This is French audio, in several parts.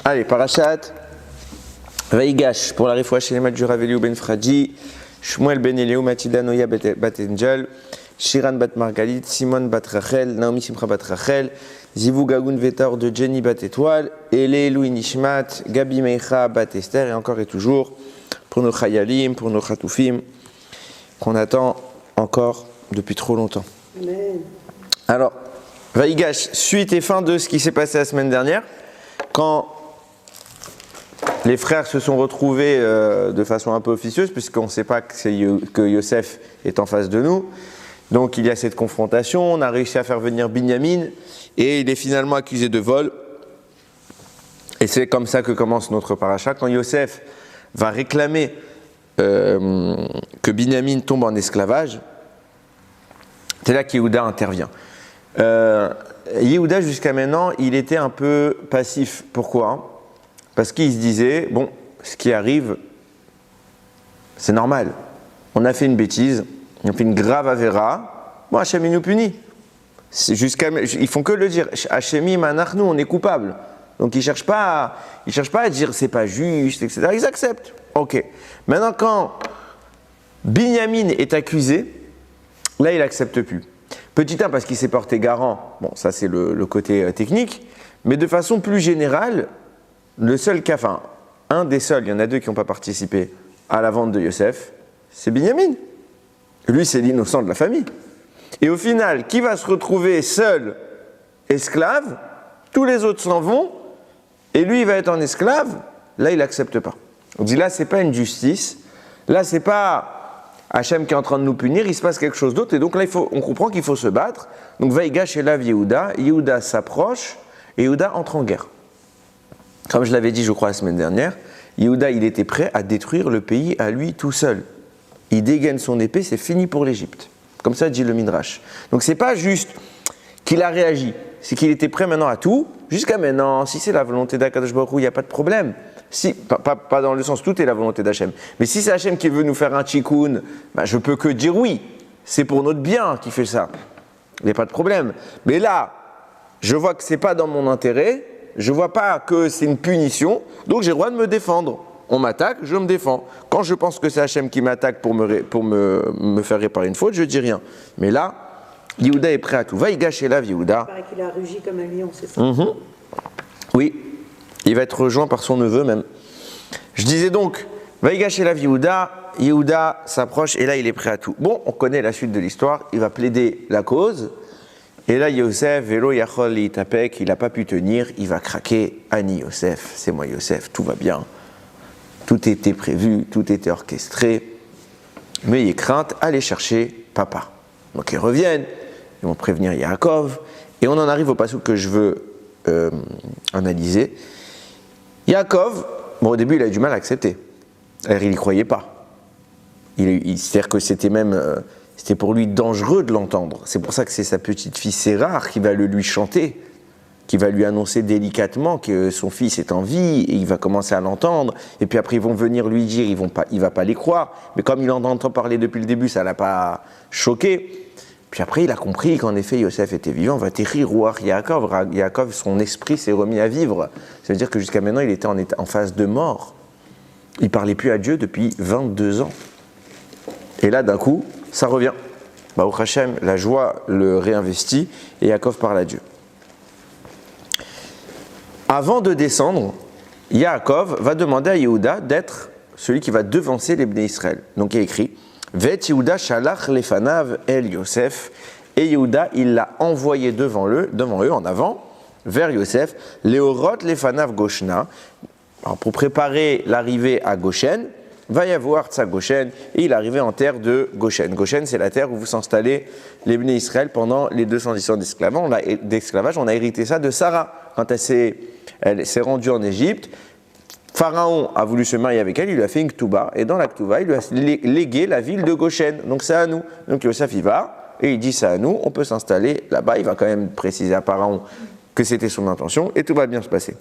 Allez, Parashat Vaïgash pour la réfoua chez les matchs du Raveliou ben Fradji, Shmuel ben Eliou, Matilda Noya bat Angel, Shiran bat Margalit, Simon bat Rachel, Naomi Simcha bat Rachel, Zivou Gagoun Vetor de Jenny bat Étoile, Ele Louis Nishmat, Gabi Meicha bat Esther, et encore et toujours pour nos Chayalim, pour nos Khatoufim, qu'on attend encore depuis trop longtemps. Amen. Alors, Vaïgash, suite et fin de ce qui s'est passé la semaine dernière, quand les frères se sont retrouvés de façon un peu officieuse, puisqu'on ne sait pas que Yosef est en face de nous. Donc il y a cette confrontation, on a réussi à faire venir Binyamin, et il est finalement accusé de vol. Et c'est comme ça que commence notre paracha. Quand Yosef va réclamer que Binyamin tombe en esclavage, c'est là qu'Yehuda intervient. Yehuda, jusqu'à maintenant, il était un peu passif. Pourquoi ? Parce qu'il se disait, bon, ce qui arrive, c'est normal. On a fait une bêtise, on a fait une grave avéra, bon, Hachem, il nous punit. Ils font que le dire, Hachem, manachnu, on est coupable. Donc ils ne cherchent pas à dire, c'est pas juste, etc. Ils acceptent. Ok. Maintenant, quand Binyamin est accusé, là, il n'accepte plus. Petit 1, parce qu'il s'est porté garant, bon, ça c'est le côté technique, mais de façon plus générale, le seul cas, enfin, un des seuls, il y en a deux qui n'ont pas participé à la vente de Yosef, c'est Binyamin. Lui, c'est l'innocent de la famille. Et au final, qui va se retrouver seul esclave? Tous les autres s'en vont, et lui, il va être en esclave. Là, il n'accepte pas. On dit là, c'est pas une justice. Là, c'est pas Hachem qui est en train de nous punir, il se passe quelque chose d'autre. Et donc là, on comprend qu'il faut se battre. Donc, Vaïgash et Lav Yehuda. Yehuda s'approche, et Yehuda entre en guerre. Comme je l'avais dit, je crois, la semaine dernière, Yehuda, il était prêt à détruire le pays à lui tout seul. Il dégaine son épée, c'est fini pour l'Égypte. Comme ça dit le Midrash. Donc c'est pas juste qu'il a réagi, c'est qu'il était prêt maintenant à tout. Jusqu'à maintenant, si c'est la volonté d'Akadosh Baruch Hu, il n'y a pas de problème. Si, pas dans le sens, tout est la volonté d'Hachem. Mais si c'est Hachem qui veut nous faire un tchikoun, ben je peux que dire oui. C'est pour notre bien qu'il fait ça. Il n'y a pas de problème. Mais là, je vois que c'est pas dans mon intérêt. Je ne vois pas que c'est une punition, donc j'ai le droit de me défendre. On m'attaque, je me défends. Quand je pense que c'est Hachem qui m'attaque pour me faire réparer une faute, je ne dis rien. Mais là, Yehuda est prêt à tout. Vaïgash et Lav Yehuda. Il paraît qu'il a rugi comme un lion, c'est ça? Oui, il va être rejoint par son neveu même. Je disais donc, Vaïgash et Lav Yehuda, Yehuda s'approche et là il est prêt à tout. Bon, on connaît la suite de l'histoire, il va plaider la cause. Et là, Yosef, Vélo Yachol Itapek, il n'a pas pu tenir, il va craquer. Ani Yosef, c'est moi Yosef, tout va bien. Tout était prévu, tout était orchestré. Mais il est crainte, allez chercher papa. Donc ils reviennent, ils vont prévenir Yaakov. Et on en arrive au passage que je veux analyser. Yaakov, bon, au début, il a eu du mal à accepter. Alors, il n'y croyait pas. C'est-à-dire que c'était même. C'était pour lui dangereux de l'entendre. C'est pour ça que c'est sa petite fille Sérah qui va le lui chanter, qui va lui annoncer délicatement que son fils est en vie, et il va commencer à l'entendre. Et puis après, ils vont venir lui dire, il ne va pas les croire. Mais comme il en entend parler depuis le début, ça ne l'a pas choqué. Puis après, il a compris qu'en effet, Yosef était vivant. Va terrir Ruach Yaakov. Yaakov, son esprit s'est remis à vivre. Ça veut dire que jusqu'à maintenant, il était en phase de mort. Il ne parlait plus à Dieu depuis 22 ans. Et là, d'un coup, ça revient. Baruch Hashem, la joie le réinvestit et Yaakov parle à Dieu. Avant de descendre, Yaakov va demander à Yehuda d'être celui qui va devancer les Bnei Israël. Donc il y a écrit Vet Yehuda shalach lefanav el Yosef. Et Yehuda, il l'a envoyé devant eux, en avant, vers Yosef, Leorot lefanav Goshna. Alors, pour préparer l'arrivée à Goshen, va y avoir Tsa Goshen, et il est arrivé en terre de Goshen. Goshen, c'est la terre où vous s'installez les Bnei Israël pendant les 210 ans d'esclavage. On a hérité ça de Sarah. Quand elle s'est rendue en Égypte, Pharaon a voulu se marier avec elle, il lui a fait une Ktuba, et dans la Ktuba, il lui a légué la ville de Goshen. Donc c'est à nous. Donc Yosef y va, et il dit c'est à nous, on peut s'installer là-bas. Il va quand même préciser à Pharaon que c'était son intention, et tout va bien se passer.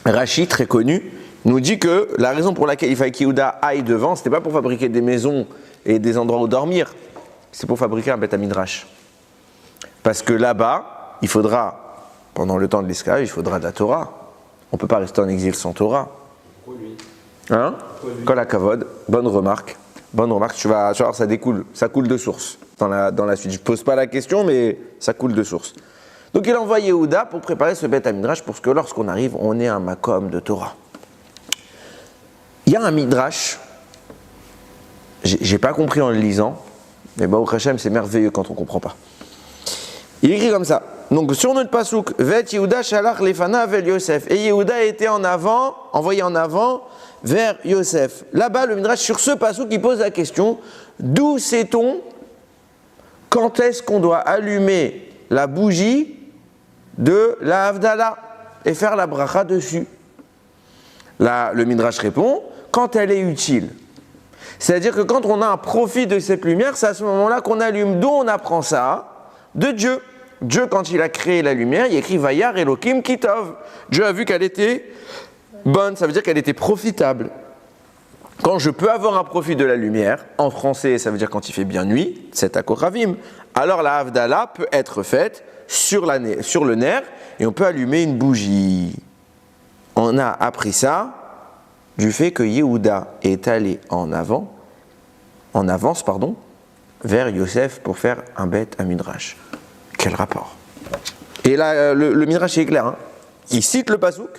Rachi, très connu, nous dit que la raison pour laquelle il fallait qu'Yehuda aille devant, c'était pas pour fabriquer des maisons et des endroits où dormir, c'est pour fabriquer un Beth Midrash. Parce que là-bas, il faudra pendant le temps de l'esclavage, il faudra de la Torah. On ne peut pas rester en exil sans Torah. Pourquoi lui? Hein? Kol hakavod, bonne remarque. Bonne remarque, tu vas voir, ça coule de source dans la suite. Je ne pose pas la question, mais ça coule de source. Donc il a envoyé Yehuda pour préparer ce Beth Midrash pour que lorsqu'on arrive, on ait un makom de Torah. Il y a un Midrash, j'ai pas compris en le lisant, mais au Hashem, c'est merveilleux quand on ne comprend pas. Il écrit comme ça. Donc sur notre pasouk, Vet Yehuda shalach lefana vel Yosef. Et Yehuda était envoyé en avant vers Yosef. Là-bas, le Midrash, sur ce pasouk, il pose la question, d'où sait-on quand est-ce qu'on doit allumer la bougie de la Havdalah et faire la bracha dessus? Là, le Midrash répond, quand elle est utile. C'est-à-dire que quand on a un profit de cette lumière, c'est à ce moment-là qu'on allume. D'où on apprend ça? De Dieu. Dieu, quand il a créé la lumière, il écrit Vayar Elokim Kitov. Dieu a vu qu'elle était bonne, ça veut dire qu'elle était profitable. Quand je peux avoir un profit de la lumière, en français, ça veut dire quand il fait bien nuit, c'est à Koravim, alors la Havdalah peut être faite sur le nerf et on peut allumer une bougie. On a appris ça du fait que Yehuda est allé en avance, vers Yosef pour faire un Beth Midrash. Quel rapport? Et là, le Midrash est clair. Hein. Il cite le pasouk,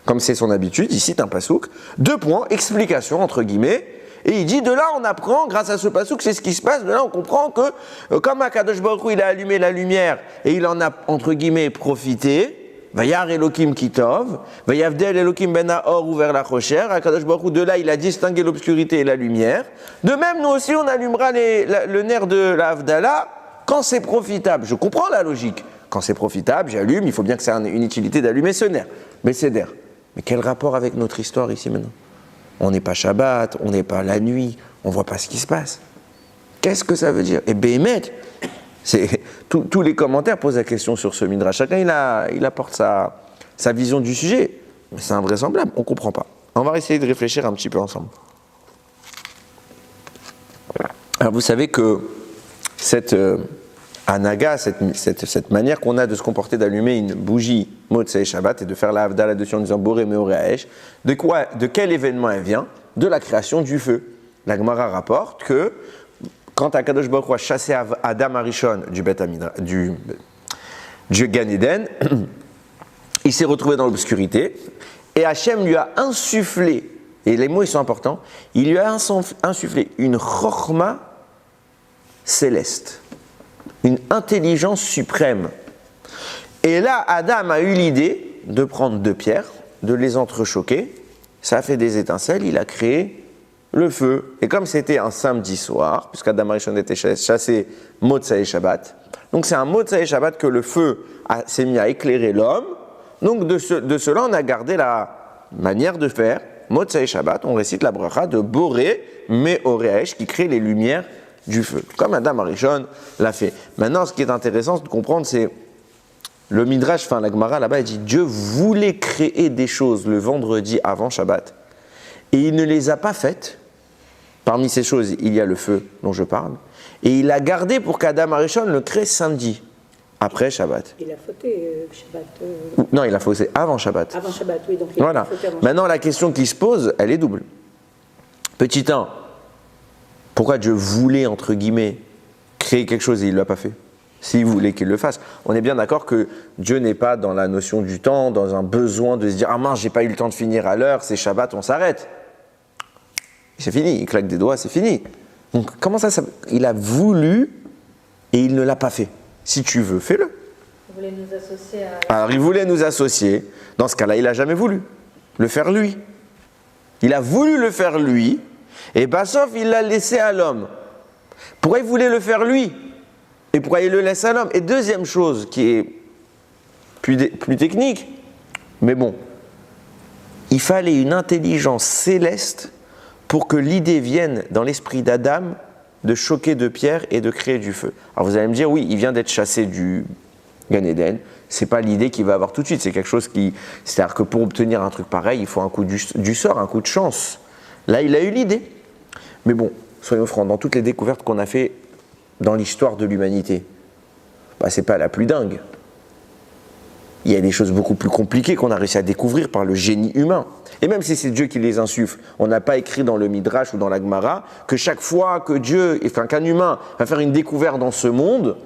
comme c'est son habitude, il cite un pasouk, 2 points, explication entre guillemets, et il dit de là on apprend, grâce à ce pasouk, c'est ce qui se passe, de là on comprend que comme Akadosh Baruch Hu, il a allumé la lumière et il en a entre guillemets profité, Vayar Elokim Kitov, Vayavdel Elokim ben Haor ou vers la Chocher, Akadosh Baruch Hu, de là il a distingué l'obscurité et la lumière. De même, nous aussi on allumera le nerf de la Havdalah quand c'est profitable. Je comprends la logique. Quand c'est profitable, j'allume, il faut bien que ça ait une utilité d'allumer ce nerf. Mais c'est d'air. Mais quel rapport avec notre histoire ici maintenant? On n'est pas Shabbat, on n'est pas la nuit, on ne voit pas ce qui se passe. Qu'est-ce que ça veut dire? Et Béhémet, tous les commentaires posent la question sur ce Midrash. Chacun il apporte sa vision du sujet. Mais c'est invraisemblable, on ne comprend pas. On va essayer de réfléchir un petit peu ensemble. Alors vous savez que cette anaga, cette manière qu'on a de se comporter, d'allumer une bougie Motzei Shabbat et de faire la Havdalah dessus en disant Boré Meoré Haesh, de quel événement elle vient? De la création du feu. La Gemara rapporte que quand Akadosh Baruch Hu a chassé Adam Arishon du Gan Eden, il s'est retrouvé dans l'obscurité et Hachem lui a insufflé, et les mots ils sont importants, il lui a insufflé une chorma céleste, une intelligence suprême. Et là, Adam a eu l'idée de prendre 2 pierres, de les entrechoquer, ça a fait des étincelles, il a créé le feu. Et comme c'était un samedi soir, puisqu'Adam Arishon était chassé Motzei Shabbat, donc c'est un Motzei Shabbat que le feu s'est mis à éclairer l'homme, donc de cela on a gardé la manière de faire, Motzei Shabbat, on récite la bracha de Boré Meoré Haesh qui crée les lumières du feu, comme Adam Arishon l'a fait. Maintenant, ce qui est intéressant de comprendre, c'est le Midrash, la Gemara là-bas, il dit Dieu voulait créer des choses le vendredi avant Shabbat, et il ne les a pas faites. Parmi ces choses, il y a le feu dont je parle, et il a gardé pour qu'Adam Arishon le crée samedi, après Shabbat. Il a fauté Shabbat. Non, il a fauté avant Shabbat. Avant Shabbat, oui. Donc il voilà. a fauté avant Maintenant, la question qui se pose, elle est double. Petit 1, pourquoi Dieu voulait, entre guillemets, créer quelque chose et il ne l'a pas fait? S'il voulait qu'il le fasse. On est bien d'accord que Dieu n'est pas dans la notion du temps, dans un besoin de se dire « Ah mince, j'ai pas eu le temps de finir à l'heure, c'est Shabbat, on s'arrête. » C'est fini, il claque des doigts, c'est fini. Donc comment ça il a voulu et il ne l'a pas fait. Si tu veux, fais-le. Il voulait nous associer à... Alors il voulait nous associer. Dans ce cas-là, il n'a jamais voulu le faire lui. Il a voulu le faire lui, et sauf il l'a laissé à l'homme. Pourquoi il voulait le faire lui? Et pourquoi il le laisse à l'homme? Et deuxième chose qui est plus technique, mais bon, il fallait une intelligence céleste pour que l'idée vienne dans l'esprit d'Adam de choquer 2 pierres et de créer du feu. Alors vous allez me dire, oui, il vient d'être chassé du Gan Eden, c'est pas l'idée qu'il va avoir tout de suite, c'est quelque chose qui... C'est-à-dire que pour obtenir un truc pareil, il faut un coup du sort, un coup de chance. Là, il a eu l'idée. Mais bon, soyons francs, dans toutes les découvertes qu'on a fait dans l'histoire de l'humanité, c'est pas la plus dingue. il y a des choses beaucoup plus compliquées qu'on a réussi à découvrir par le génie humain. Et même si c'est Dieu qui les insuffle, on n'a pas écrit dans le Midrash ou dans la Gemara que chaque fois que qu'un humain va faire une découverte dans ce monde,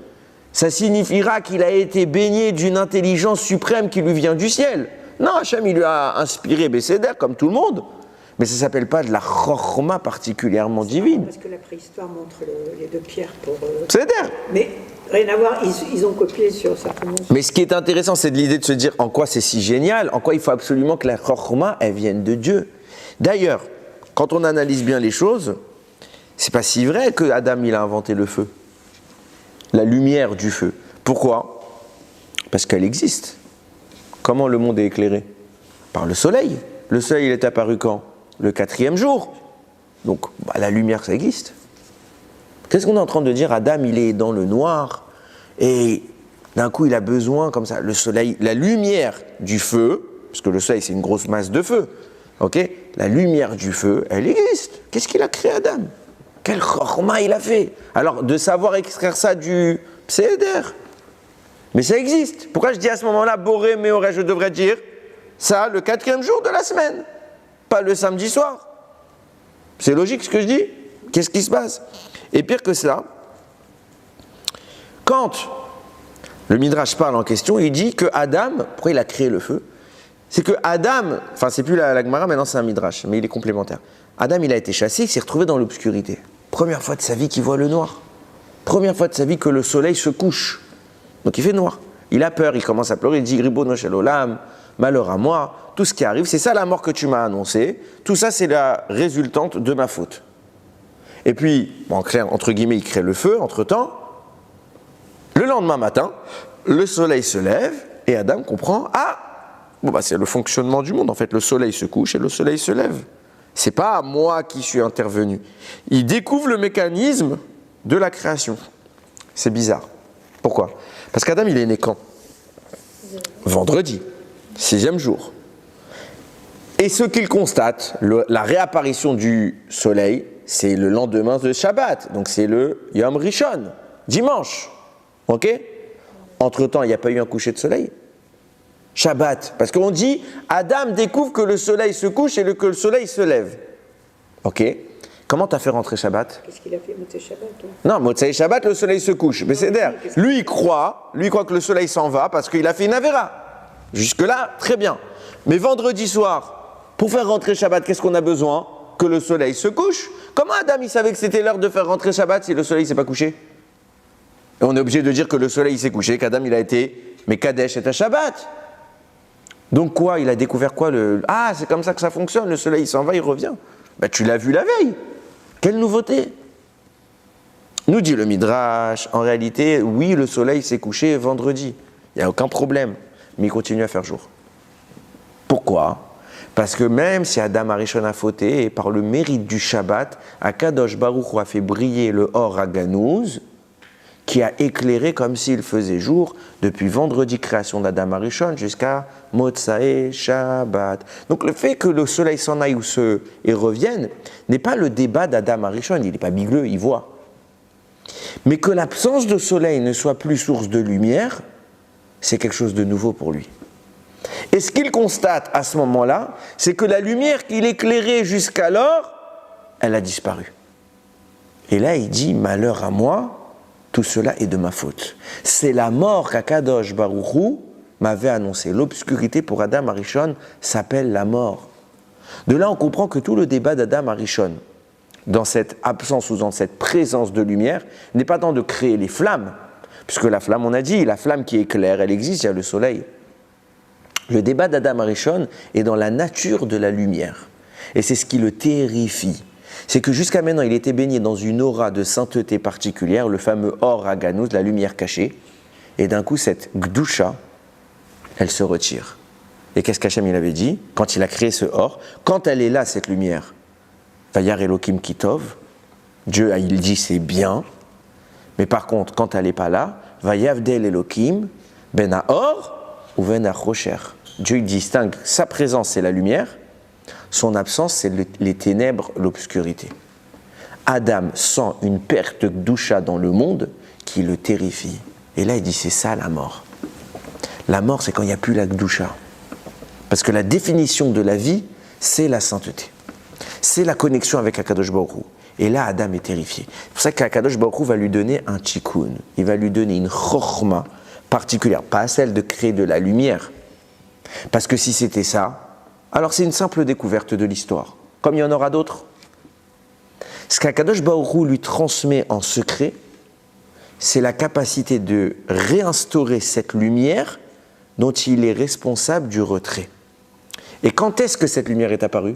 ça signifiera qu'il a été baigné d'une intelligence suprême qui lui vient du ciel. Non, Hachem, il lui a inspiré Besséder, comme tout le monde, mais ça ne s'appelle pas de la chorma particulièrement divine. Parce que la préhistoire montre les deux pierres pour... Besséder. Mais rien à voir, ils ont copié sur certainement... Mais ce qui est intéressant, c'est de l'idée de se dire en quoi c'est si génial, en quoi il faut absolument que la chorma, elle vienne de Dieu. D'ailleurs, quand on analyse bien les choses, c'est pas si vrai que Adam, il a inventé le feu. La lumière du feu. Pourquoi ? Parce qu'elle existe. Comment le monde est éclairé ? Par le soleil. Le soleil, il est apparu quand ? Le 4e jour. Donc, la lumière, ça existe. Qu'est-ce qu'on est en train de dire ? Adam, il est dans le noir, et d'un coup, il a besoin, comme ça, le soleil, la lumière du feu, parce que le soleil, c'est une grosse masse de feu, ok ? La lumière du feu, elle existe. Qu'est-ce qu'il a créé, Adam ? Quel chorma il a fait ? Alors, de savoir extraire ça du Pséder. Mais ça existe. Pourquoi je dis à ce moment-là, Boré, Méoré, je devrais dire ça le 4e jour de la semaine, pas le samedi soir. C'est logique ce que je dis ? Qu'est-ce qui se passe ? Et pire que ça, quand le Midrash parle en question, il dit que Adam, pourquoi il a créé le feu ? C'est que Adam, enfin c'est plus la Gemara, maintenant c'est un Midrash, mais il est complémentaire. Adam, il a été chassé, il s'est retrouvé dans l'obscurité. Première fois de sa vie qu'il voit le noir. Première fois de sa vie que le soleil se couche. Donc il fait noir. Il a peur, il commence à pleurer, il dit « Ribono shel olam », malheur à moi, tout ce qui arrive, c'est ça la mort que tu m'as annoncée, tout ça c'est la résultante de ma faute. Et puis, en clair, entre guillemets, il crée le feu, entre-temps. Le lendemain matin, le soleil se lève, et Adam comprend, c'est le fonctionnement du monde, en fait, le soleil se couche et le soleil se lève. C'est pas moi qui suis intervenu. Il découvre le mécanisme de la création. C'est bizarre. Pourquoi ? Parce qu'Adam, il est né quand ? Vendredi, 6e jour. Et ce qu'il constate, la réapparition du soleil, c'est le lendemain de Shabbat. Donc c'est le Yom Rishon, dimanche. Ok ? Entre-temps, il n'y a pas eu un coucher de soleil. Shabbat. Parce qu'on dit, Adam découvre que le soleil se couche et que le soleil se lève. Ok ? Comment t'as fait rentrer Shabbat ? Qu'est-ce qu'il a fait, Motzei Shabbat ? Non, Motzei Shabbat, le soleil se couche. Mais c'est d'air. Lui, il croit que le soleil s'en va parce qu'il a fait une avéra. Jusque-là, très bien. Mais vendredi soir, pour faire rentrer Shabbat, qu'est-ce qu'on a besoin ? Que le soleil se couche. Comment Adam, il savait que c'était l'heure de faire rentrer Shabbat si le soleil ne s'est pas couché ? Et on est obligé de dire que le soleil s'est couché, qu'Adam, il a été Mekadesh et à Shabbat. Donc quoi ? Il a découvert quoi ? C'est comme ça que ça fonctionne, le soleil il s'en va, il revient. Tu l'as vu la veille. Quelle nouveauté ? Nous dit le Midrash, en réalité, oui, le soleil s'est couché vendredi. Il n'y a aucun problème. Mais il continue à faire jour. Pourquoi ? Parce que même si Adam Arishon a fauté, et par le mérite du Shabbat, Akadosh Baruch Hu a fait briller le Or Haganouz, qui a éclairé comme s'il faisait jour depuis vendredi création d'Adam Arishon jusqu'à Motzei Shabbat. Donc le fait que le soleil s'en aille et revienne n'est pas le débat d'Adam Arishon, il n'est pas bigleux, il voit. Mais que l'absence de soleil ne soit plus source de lumière, c'est quelque chose de nouveau pour lui. Et ce qu'il constate à ce moment-là, c'est que la lumière qu'il éclairait jusqu'alors, elle a disparu. Et là, il dit, malheur à moi, tout cela est de ma faute. C'est la mort qu'Akadosh Baruch Hu m'avait annoncé. L'obscurité pour Adam Arishon s'appelle la mort. De là, on comprend que tout le débat d'Adam Arishon, dans cette absence ou dans cette présence de lumière, n'est pas tant de créer les flammes, puisque la flamme, on a dit, la flamme qui éclaire, elle existe, il y a le soleil. Le débat d'Adam Arishon est dans la nature de la lumière. Et c'est ce qui le terrifie. C'est que jusqu'à maintenant, il était baigné dans une aura de sainteté particulière, le fameux Or Haganouz, la lumière cachée. Et d'un coup, cette Gdusha, elle se retire. Et qu'est-ce qu'Hachem il avait dit ? Quand il a créé ce Or, quand elle est là, cette lumière, Vayar Elokim Kitov, Dieu, il dit c'est bien. Mais par contre, quand elle n'est pas là, Vayavdel Elokim, Ben Haor ou Ben HaChosher. Dieu il distingue sa présence, c'est la lumière. Son absence, c'est les ténèbres, l'obscurité. Adam sent une perte de Gdusha dans le monde qui le terrifie. Et là, il dit, c'est ça la mort. La mort, c'est quand il n'y a plus la Gdusha. Parce que la définition de la vie, c'est la sainteté. C'est la connexion avec Akadosh Baruch Hu. Et là, Adam est terrifié. C'est pour ça qu'Akadosh Baruch Hu va lui donner un tikkun. Il va lui donner une chorma particulière. Pas celle de créer de la lumière. Parce que si c'était ça, alors c'est une simple découverte de l'histoire. Comme il y en aura d'autres. Ce qu'Akadosh Baruch Hu lui transmet en secret, c'est la capacité de réinstaurer cette lumière dont il est responsable du retrait. Et quand est-ce que cette lumière est apparue?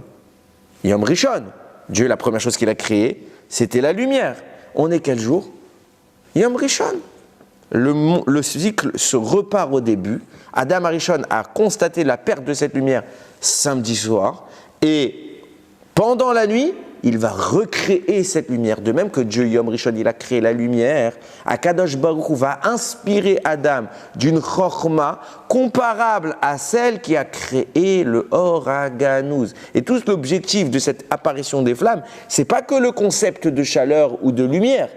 Yom Rishon. Dieu, la première chose qu'il a créée, c'était la lumière. On est quel jour? Yom Rishon. Le cycle se repart au début. Adam Arishon a constaté la perte de cette lumière samedi soir. Et pendant la nuit, il va recréer cette lumière. De même que Dieu, Yom Rishon, il a créé la lumière, Akadosh Baruch Hu va inspirer Adam d'une chorma comparable à celle qui a créé le Or HaGanuz. Et tout l'objectif de cette apparition des flammes, c'est pas que le concept de chaleur ou de lumière,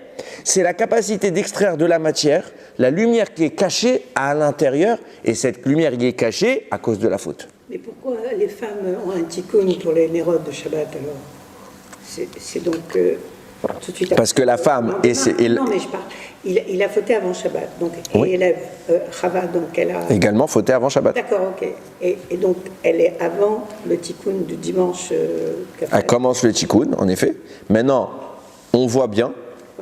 c'est la capacité d'extraire de la matière la lumière qui est cachée à l'intérieur, et cette lumière qui est cachée à cause de la faute. Mais pourquoi les femmes ont un tikkun pour les Nérod de Shabbat alors? C'est donc tout de suite après. Parce que la femme... Non, mais je parle. Il a fauté avant Shabbat. Donc, oui. Et élève Chava, donc elle a... Également fauté avant Shabbat. D'accord, ok. Et donc, elle est avant le tikkun du dimanche. Elle commence le tikkun, en effet. Maintenant, on voit bien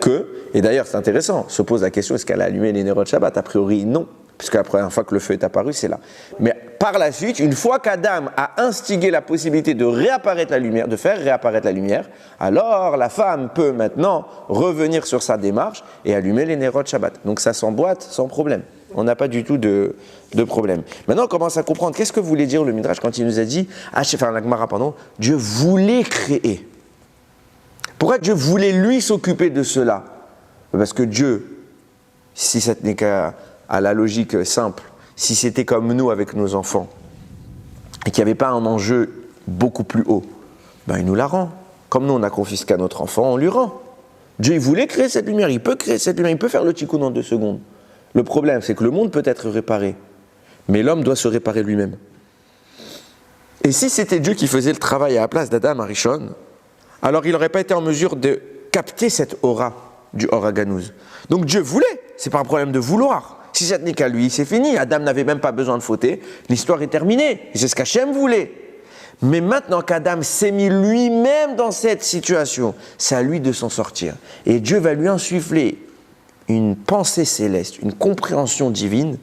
que... Et d'ailleurs, c'est intéressant, se pose la question, est-ce qu'elle a allumé les Nérod Shabbat? A priori, non. Puisque la première fois que le feu est apparu, c'est là. Mais par la suite, une fois qu'Adam a instigé la possibilité de réapparaître la lumière, de faire réapparaître la lumière, alors la femme peut maintenant revenir sur sa démarche et allumer les Nérod Shabbat. Donc ça s'emboîte sans problème. On n'a pas du tout de problème. Maintenant, on commence à comprendre qu'est-ce que voulait dire le Midrash quand il nous a dit, la Gemara, Dieu voulait créer. Pourquoi Dieu voulait lui s'occuper de cela? Parce que Dieu, si ça n'est qu'à la logique simple, si c'était comme nous avec nos enfants, et qu'il n'y avait pas un enjeu beaucoup plus haut, ben il nous la rend. Comme nous on a confié ce qu'à notre enfant, on lui rend. Dieu il voulait créer cette lumière, il peut créer cette lumière, il peut faire le tikkun en 2 secondes. Le problème c'est que le monde peut être réparé, mais l'homme doit se réparer lui-même. Et si c'était Dieu qui faisait le travail à la place d'Adam Arishon, alors il n'aurait pas été en mesure de capter cette aura du Or HaGanuz. Donc Dieu voulait, c'est pas un problème de vouloir. Si ça tenait qu'à lui, c'est fini. Adam n'avait même pas besoin de fauter. L'histoire est terminée. C'est ce qu'Hachem voulait. Mais maintenant qu'Adam s'est mis lui-même dans cette situation, c'est à lui de s'en sortir. Et Dieu va lui insuffler une pensée céleste, une compréhension divine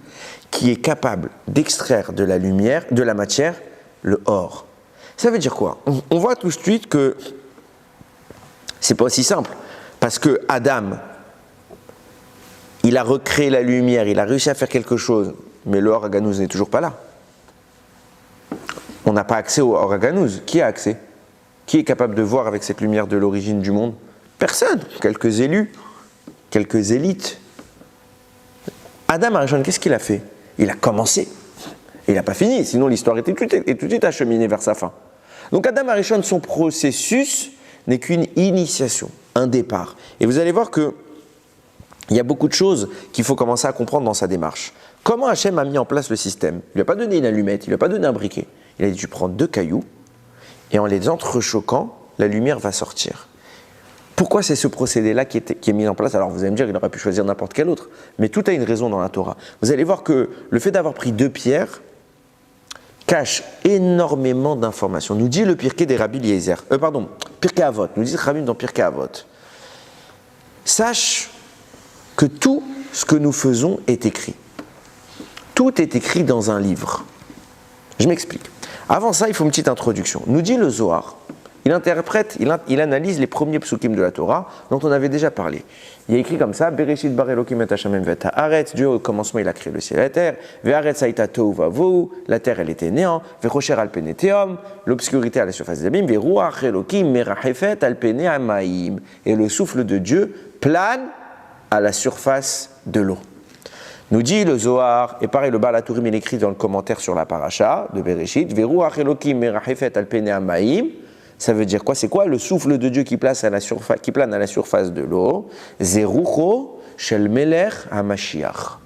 qui est capable d'extraire de la lumière, de la matière, le or. Ça veut dire quoi? On voit tout de suite que c'est pas aussi simple. Parce que Adam, il a recréé la lumière, il a réussi à faire quelque chose, mais le Or HaGanuz n'est toujours pas là. On n'a pas accès au Or HaGanuz. Qui a accès? Qui est capable de voir avec cette lumière de l'origine du monde? Personne. Quelques élus, quelques élites. Adam Arishon, qu'est-ce qu'il a fait? Il a commencé. Et il n'a pas fini, sinon l'histoire était tout de suite acheminée vers sa fin. Donc Adam Arishon, son processus n'est qu'une initiation, un départ. Et vous allez voir que il y a beaucoup de choses qu'il faut commencer à comprendre dans sa démarche. Comment Hachem a mis en place le système? Il ne lui a pas donné une allumette, il ne lui a pas donné un briquet. Il a dit, tu prends 2 cailloux, et en les entrechoquant, la lumière va sortir. Pourquoi c'est ce procédé-là qui est mis en place? Alors vous allez me dire, il aurait pu choisir n'importe quel autre, mais tout a une raison dans la Torah. Vous allez voir que le fait d'avoir pris 2 pierres cache énormément d'informations. Nous dit le Pirkei des Rabbi Eliezer, Pirkei Avot, nous dit Rabbi dans Pirkei Avot. Sache que tout ce que nous faisons est écrit. Tout est écrit dans un livre. Je m'explique. Avant ça, il faut une petite introduction. Nous dit le Zohar, il interprète, il analyse les premiers psukim de la Torah dont on avait déjà parlé. Il y a écrit comme ça, Bereshit bar Elokim et Hashem vet haaretz, Dieu au commencement il a créé le ciel et la terre, ve'aretz haïta tohu vavohu, la terre elle était néant, ve'rocher al pene teom, l'obscurité à la surface des abîmes, ve'ruach Elokim merachefet al pene hamaim, et le souffle de Dieu plane à la surface de l'eau. Nous dit le Zohar, et pareil le Baal HaTurim il écrit dans le commentaire sur la paracha de Bereshit, ve'ruach Elokim merachefet al pene hamaim. Ça veut dire quoi? C'est quoi le souffle de Dieu qui plane à la surface de l'eau? Zerucho shel melech hamashiach.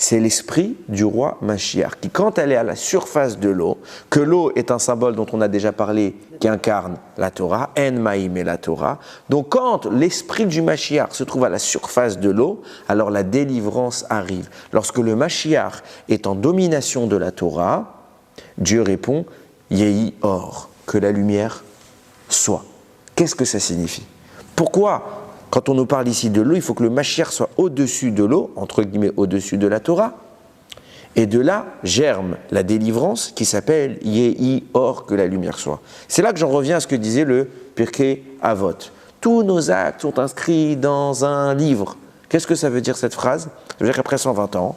C'est l'esprit du roi Mashiach, qui quand elle est à la surface de l'eau, que l'eau est un symbole dont on a déjà parlé, qui incarne la Torah, En Maïm et la Torah. Donc quand l'esprit du Mashiach se trouve à la surface de l'eau, alors la délivrance arrive. Lorsque le Mashiach est en domination de la Torah, Dieu répond, Yehi Or, que la lumière soit. Qu'est-ce que ça signifie? Pourquoi? Quand on nous parle ici de l'eau, il faut que le Mashiach soit au-dessus de l'eau, entre guillemets au-dessus de la Torah. Et de là germe la délivrance qui s'appelle Yehi Or, que la lumière soit. C'est là que j'en reviens à ce que disait le Pirkei Avot. Tous nos actes sont inscrits dans un livre. Qu'est-ce que ça veut dire cette phrase? Ça veut dire qu'après 120 ans,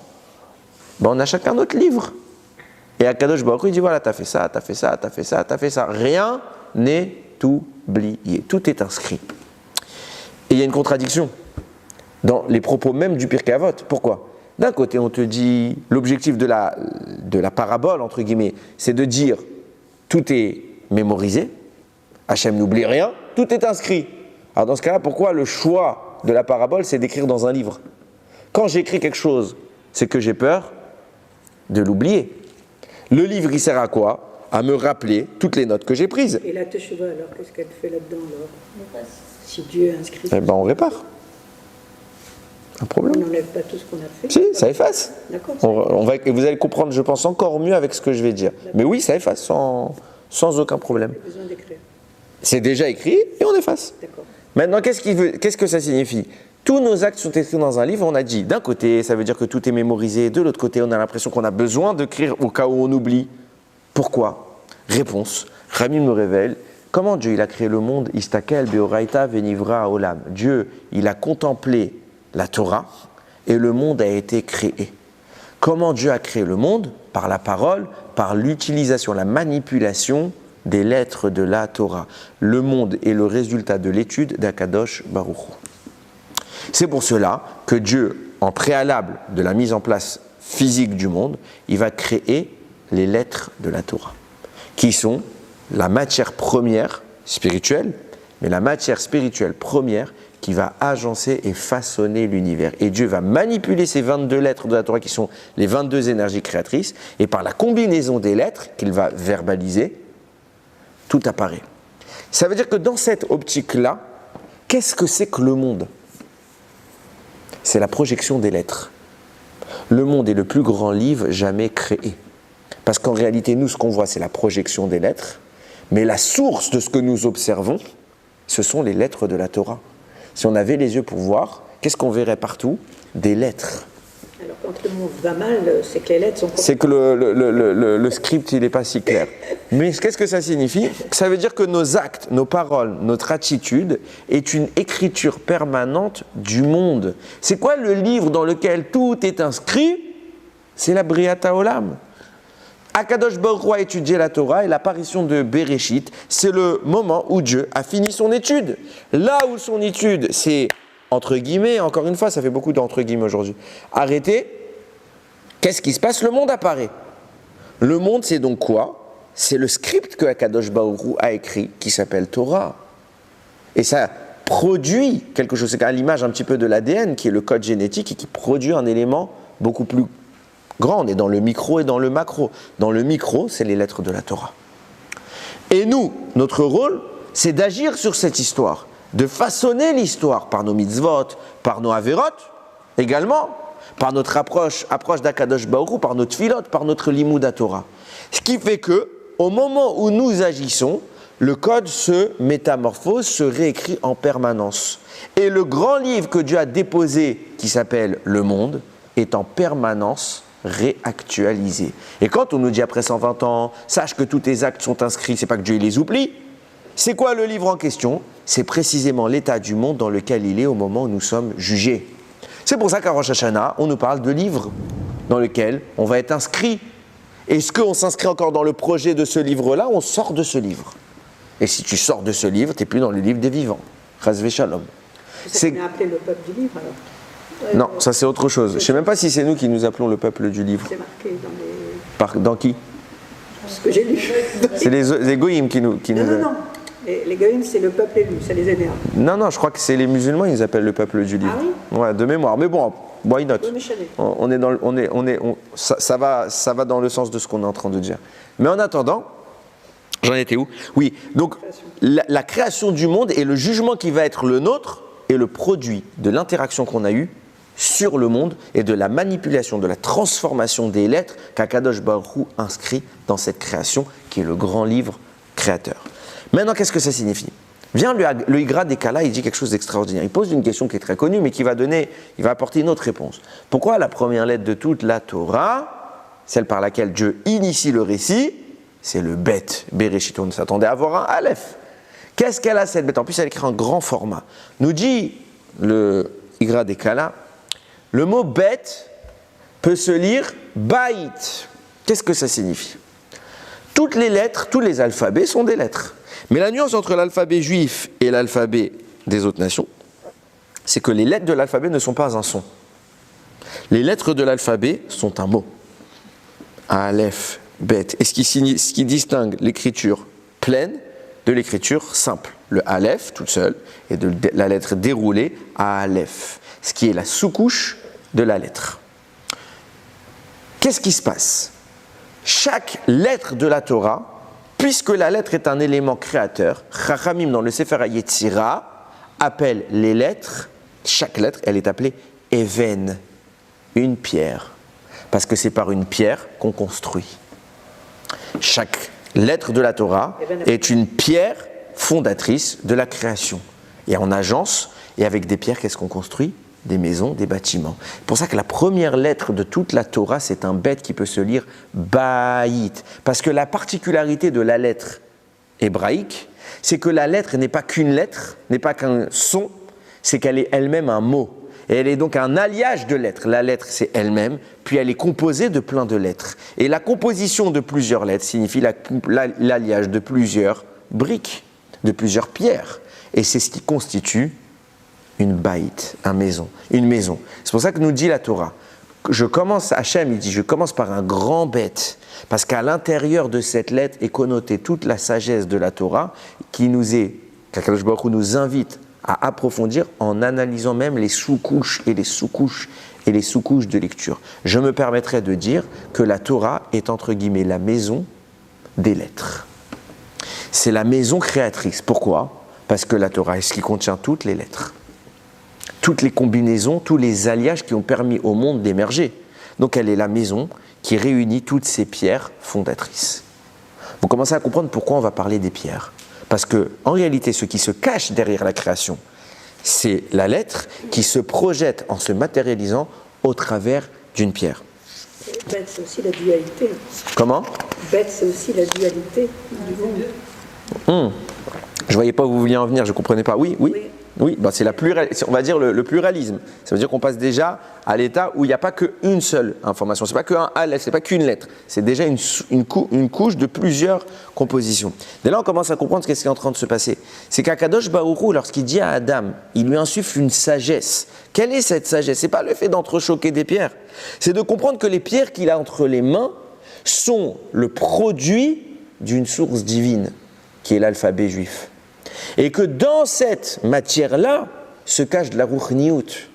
on a chacun notre livre. Et Akadosh Baruch Hu, il dit voilà, t'as fait ça, t'as fait ça, t'as fait ça, t'as fait ça. Rien n'est oublié. Tout est inscrit. Et il y a une contradiction dans les propos même du Pirkei Avot. Pourquoi? D'un côté, on te dit, l'objectif de la parabole, entre guillemets, c'est de dire, tout est mémorisé, Hachem n'oublie rien, tout est inscrit. Alors dans ce cas-là, pourquoi le choix de la parabole, c'est d'écrire dans un livre? Quand j'écris quelque chose, c'est que j'ai peur de l'oublier. Le livre, il sert à quoi? À me rappeler toutes les notes que j'ai prises. Et la Teshuvah, alors, qu'est-ce qu'elle fait là-dedans, alors? Si Dieu inscrit. Eh ben, on répare. Un problème. On n'enlève pas tout ce qu'on a fait. Si, ça efface. D'accord. Vous allez comprendre, je pense, encore mieux avec ce que je vais dire. Mais oui, ça efface sans aucun problème. Pas besoin d'écrire. C'est déjà écrit et on efface. D'accord. Maintenant, qu'est-ce que ça signifie? Tous nos actes sont écrits dans un livre, on a dit. D'un côté, ça veut dire que tout est mémorisé. De l'autre côté, on a l'impression qu'on a besoin d'écrire au cas où on oublie. Pourquoi? Réponse. Rami me révèle. Comment Dieu il a créé le monde? Istakel beoraita venivra olam. Dieu, il a contemplé la Torah et le monde a été créé. Comment Dieu a créé le monde? Par la parole, par l'utilisation, la manipulation des lettres de la Torah. Le monde est le résultat de l'étude d'Akadosh Baruch Hu. C'est pour cela que Dieu, en préalable de la mise en place physique du monde, il va créer les lettres de la Torah, qui sont la matière première spirituelle, mais la matière spirituelle première qui va agencer et façonner l'univers. Et Dieu va manipuler ces 22 lettres de la Torah qui sont les 22 énergies créatrices, et par la combinaison des lettres qu'il va verbaliser, tout apparaît. Ça veut dire que dans cette optique-là, qu'est-ce que c'est que le monde? C'est la projection des lettres. Le monde est le plus grand livre jamais créé. Parce qu'en réalité, nous, ce qu'on voit, c'est la projection des lettres, mais la source de ce que nous observons, ce sont les lettres de la Torah. Si on avait les yeux pour voir, qu'est-ce qu'on verrait partout? Des lettres. Alors quand le monde va mal, c'est que les lettres sont... C'est que le script, il n'est pas si clair. Mais qu'est-ce que ça signifie? Ça veut dire que nos actes, nos paroles, notre attitude est une écriture permanente du monde. C'est quoi le livre dans lequel tout est inscrit? C'est la Briata Olam. Akadosh Baruch Hu a étudié la Torah et l'apparition de Bereshit, c'est le moment où Dieu a fini son étude. Là où son étude, c'est entre guillemets, encore une fois, ça fait beaucoup d'entre guillemets aujourd'hui, arrêté, qu'est-ce qui se passe? Le monde apparaît. Le monde, c'est donc quoi? C'est le script que Akadosh Baruch Hu a écrit, qui s'appelle Torah. Et ça produit quelque chose, c'est à l'image un petit peu de l'ADN, qui est le code génétique, et qui produit un élément beaucoup plus grand. On est dans le micro et dans le macro. Dans le micro, c'est les lettres de la Torah. Et nous, notre rôle, c'est d'agir sur cette histoire, de façonner l'histoire par nos mitzvot, par nos averot, également, par notre approche d'Akadosh Baruch Hu, par notre tfilot, par notre limud Torah. Ce qui fait que, au moment où nous agissons, le code se métamorphose, se réécrit en permanence. Et le grand livre que Dieu a déposé, qui s'appelle le monde, est en permanence réactualisé. Et quand on nous dit après 120 ans, sache que tous tes actes sont inscrits, c'est pas que Dieu les oublie. C'est quoi le livre en question? C'est précisément l'état du monde dans lequel il est au moment où nous sommes jugés. C'est pour ça qu'à Rosh Hashanah, on nous parle de livres dans lequel on va être inscrit. Est-ce qu'on s'inscrit encore dans le projet de ce livre-là? On sort de ce livre. Et si tu sors de ce livre, tu n'es plus dans le livre des vivants. Chas v'shalom. C'est ce qu'on a appelé le peuple du livre, alors. Non, ça c'est autre chose. Je ne sais même pas si c'est nous qui nous appelons le peuple du livre. C'est marqué dans les... Dans qui? Ce que j'ai lu. C'est les goïms qui nous... Non. Les goïms, c'est le peuple élu, ça les énerve. Non, je crois que c'est les musulmans, ils appellent le peuple du livre. Ah oui? Ouais, de mémoire. Mais bon, why not? Oui, mais je savais. Ça va dans le sens de ce qu'on est en train de dire. Mais en attendant, j'en étais où? Oui, donc la création du monde et le jugement qui va être le nôtre est le produit de l'interaction qu'on a eue sur le monde et de la manipulation, de la transformation des lettres qu'Akadosh Baruch Hu inscrit dans cette création qui est le grand livre créateur. Maintenant, qu'est-ce que ça signifie? Vient le Igra des Kala, il dit quelque chose d'extraordinaire. Il pose une question qui est très connue, mais il va apporter une autre réponse. Pourquoi la première lettre de toute la Torah, celle par laquelle Dieu initie le récit, c'est le Bet, Bereshit? On s'attendait à voir un Aleph. Qu'est-ce qu'elle a cette bête? En plus, elle écrit en grand format. Nous dit le Igra des Kala, le mot Bet peut se lire Baït. Qu'est-ce que ça signifie? Toutes les lettres, tous les alphabets sont des lettres. Mais la nuance entre l'alphabet juif et l'alphabet des autres nations, c'est que les lettres de l'alphabet ne sont pas un son. Les lettres de l'alphabet sont un mot. Aleph, Bet. Et ce qui distingue l'écriture pleine de l'écriture simple. Le Aleph, toute seule, et de la lettre déroulée, Aleph. Ce qui est la sous-couche de la lettre. Qu'est-ce qui se passe? Chaque lettre de la Torah, puisque la lettre est un élément créateur, Chachamim dans le Sefer HaYetzira appelle les lettres, chaque lettre, elle est appelée Even, une pierre, parce que c'est par une pierre qu'on construit. Chaque lettre de la Torah est une pierre fondatrice de la création. Et en agence, et avec des pierres, qu'est-ce qu'on construit? Des maisons, des bâtiments. C'est pour ça que la première lettre de toute la Torah, c'est un bet qui peut se lire Baït. Parce que la particularité de la lettre hébraïque, c'est que la lettre n'est pas qu'une lettre, n'est pas qu'un son, c'est qu'elle est elle-même un mot. Et elle est donc un alliage de lettres. La lettre, c'est elle-même, puis elle est composée de plein de lettres. Et la composition de plusieurs lettres signifie l'alliage de plusieurs briques, de plusieurs pierres. Et c'est ce qui constitue une baït, une maison. C'est pour ça que nous dit la Torah. Hachem, il dit, je commence par un grand bête, parce qu'à l'intérieur de cette lettre est connotée toute la sagesse de la Torah, qu'Akadosh Baruch Hu nous invite à approfondir en analysant même les sous-couches et les sous-couches et les sous-couches de lecture. Je me permettrai de dire que la Torah est entre guillemets la maison des lettres. C'est la maison créatrice. Pourquoi? Parce que la Torah est ce qui contient toutes les lettres. Toutes les combinaisons, tous les alliages qui ont permis au monde d'émerger. Donc elle est la maison qui réunit toutes ces pierres fondatrices. Vous commencez à comprendre pourquoi on va parler des pierres. Parce que, en réalité, ce qui se cache derrière la création, c'est la lettre qui se projette en se matérialisant au travers d'une pierre. Bête, c'est aussi la dualité. Comment? Bête, c'est aussi la dualité du monde. Je ne voyais pas où vous vouliez en venir, je ne comprenais pas. Oui. Bah c'est on va dire le pluralisme. Ça veut dire qu'on passe déjà à l'état où il n'y a pas qu'une seule information. Ce n'est pas qu'un Aleph, ce n'est pas qu'une lettre. C'est déjà une couche de plusieurs compositions. Dès là, on commence à comprendre ce qui est en train de se passer. C'est qu'Akadosh Baruch Hu, lorsqu'il dit à Adam, il lui insuffle une sagesse. Quelle est cette sagesse? Ce n'est pas le fait d'entrechoquer des pierres. C'est de comprendre que les pierres qu'il a entre les mains sont le produit d'une source divine, qui est l'alphabet juif. Et que dans cette matière-là se cache de la ruchniout,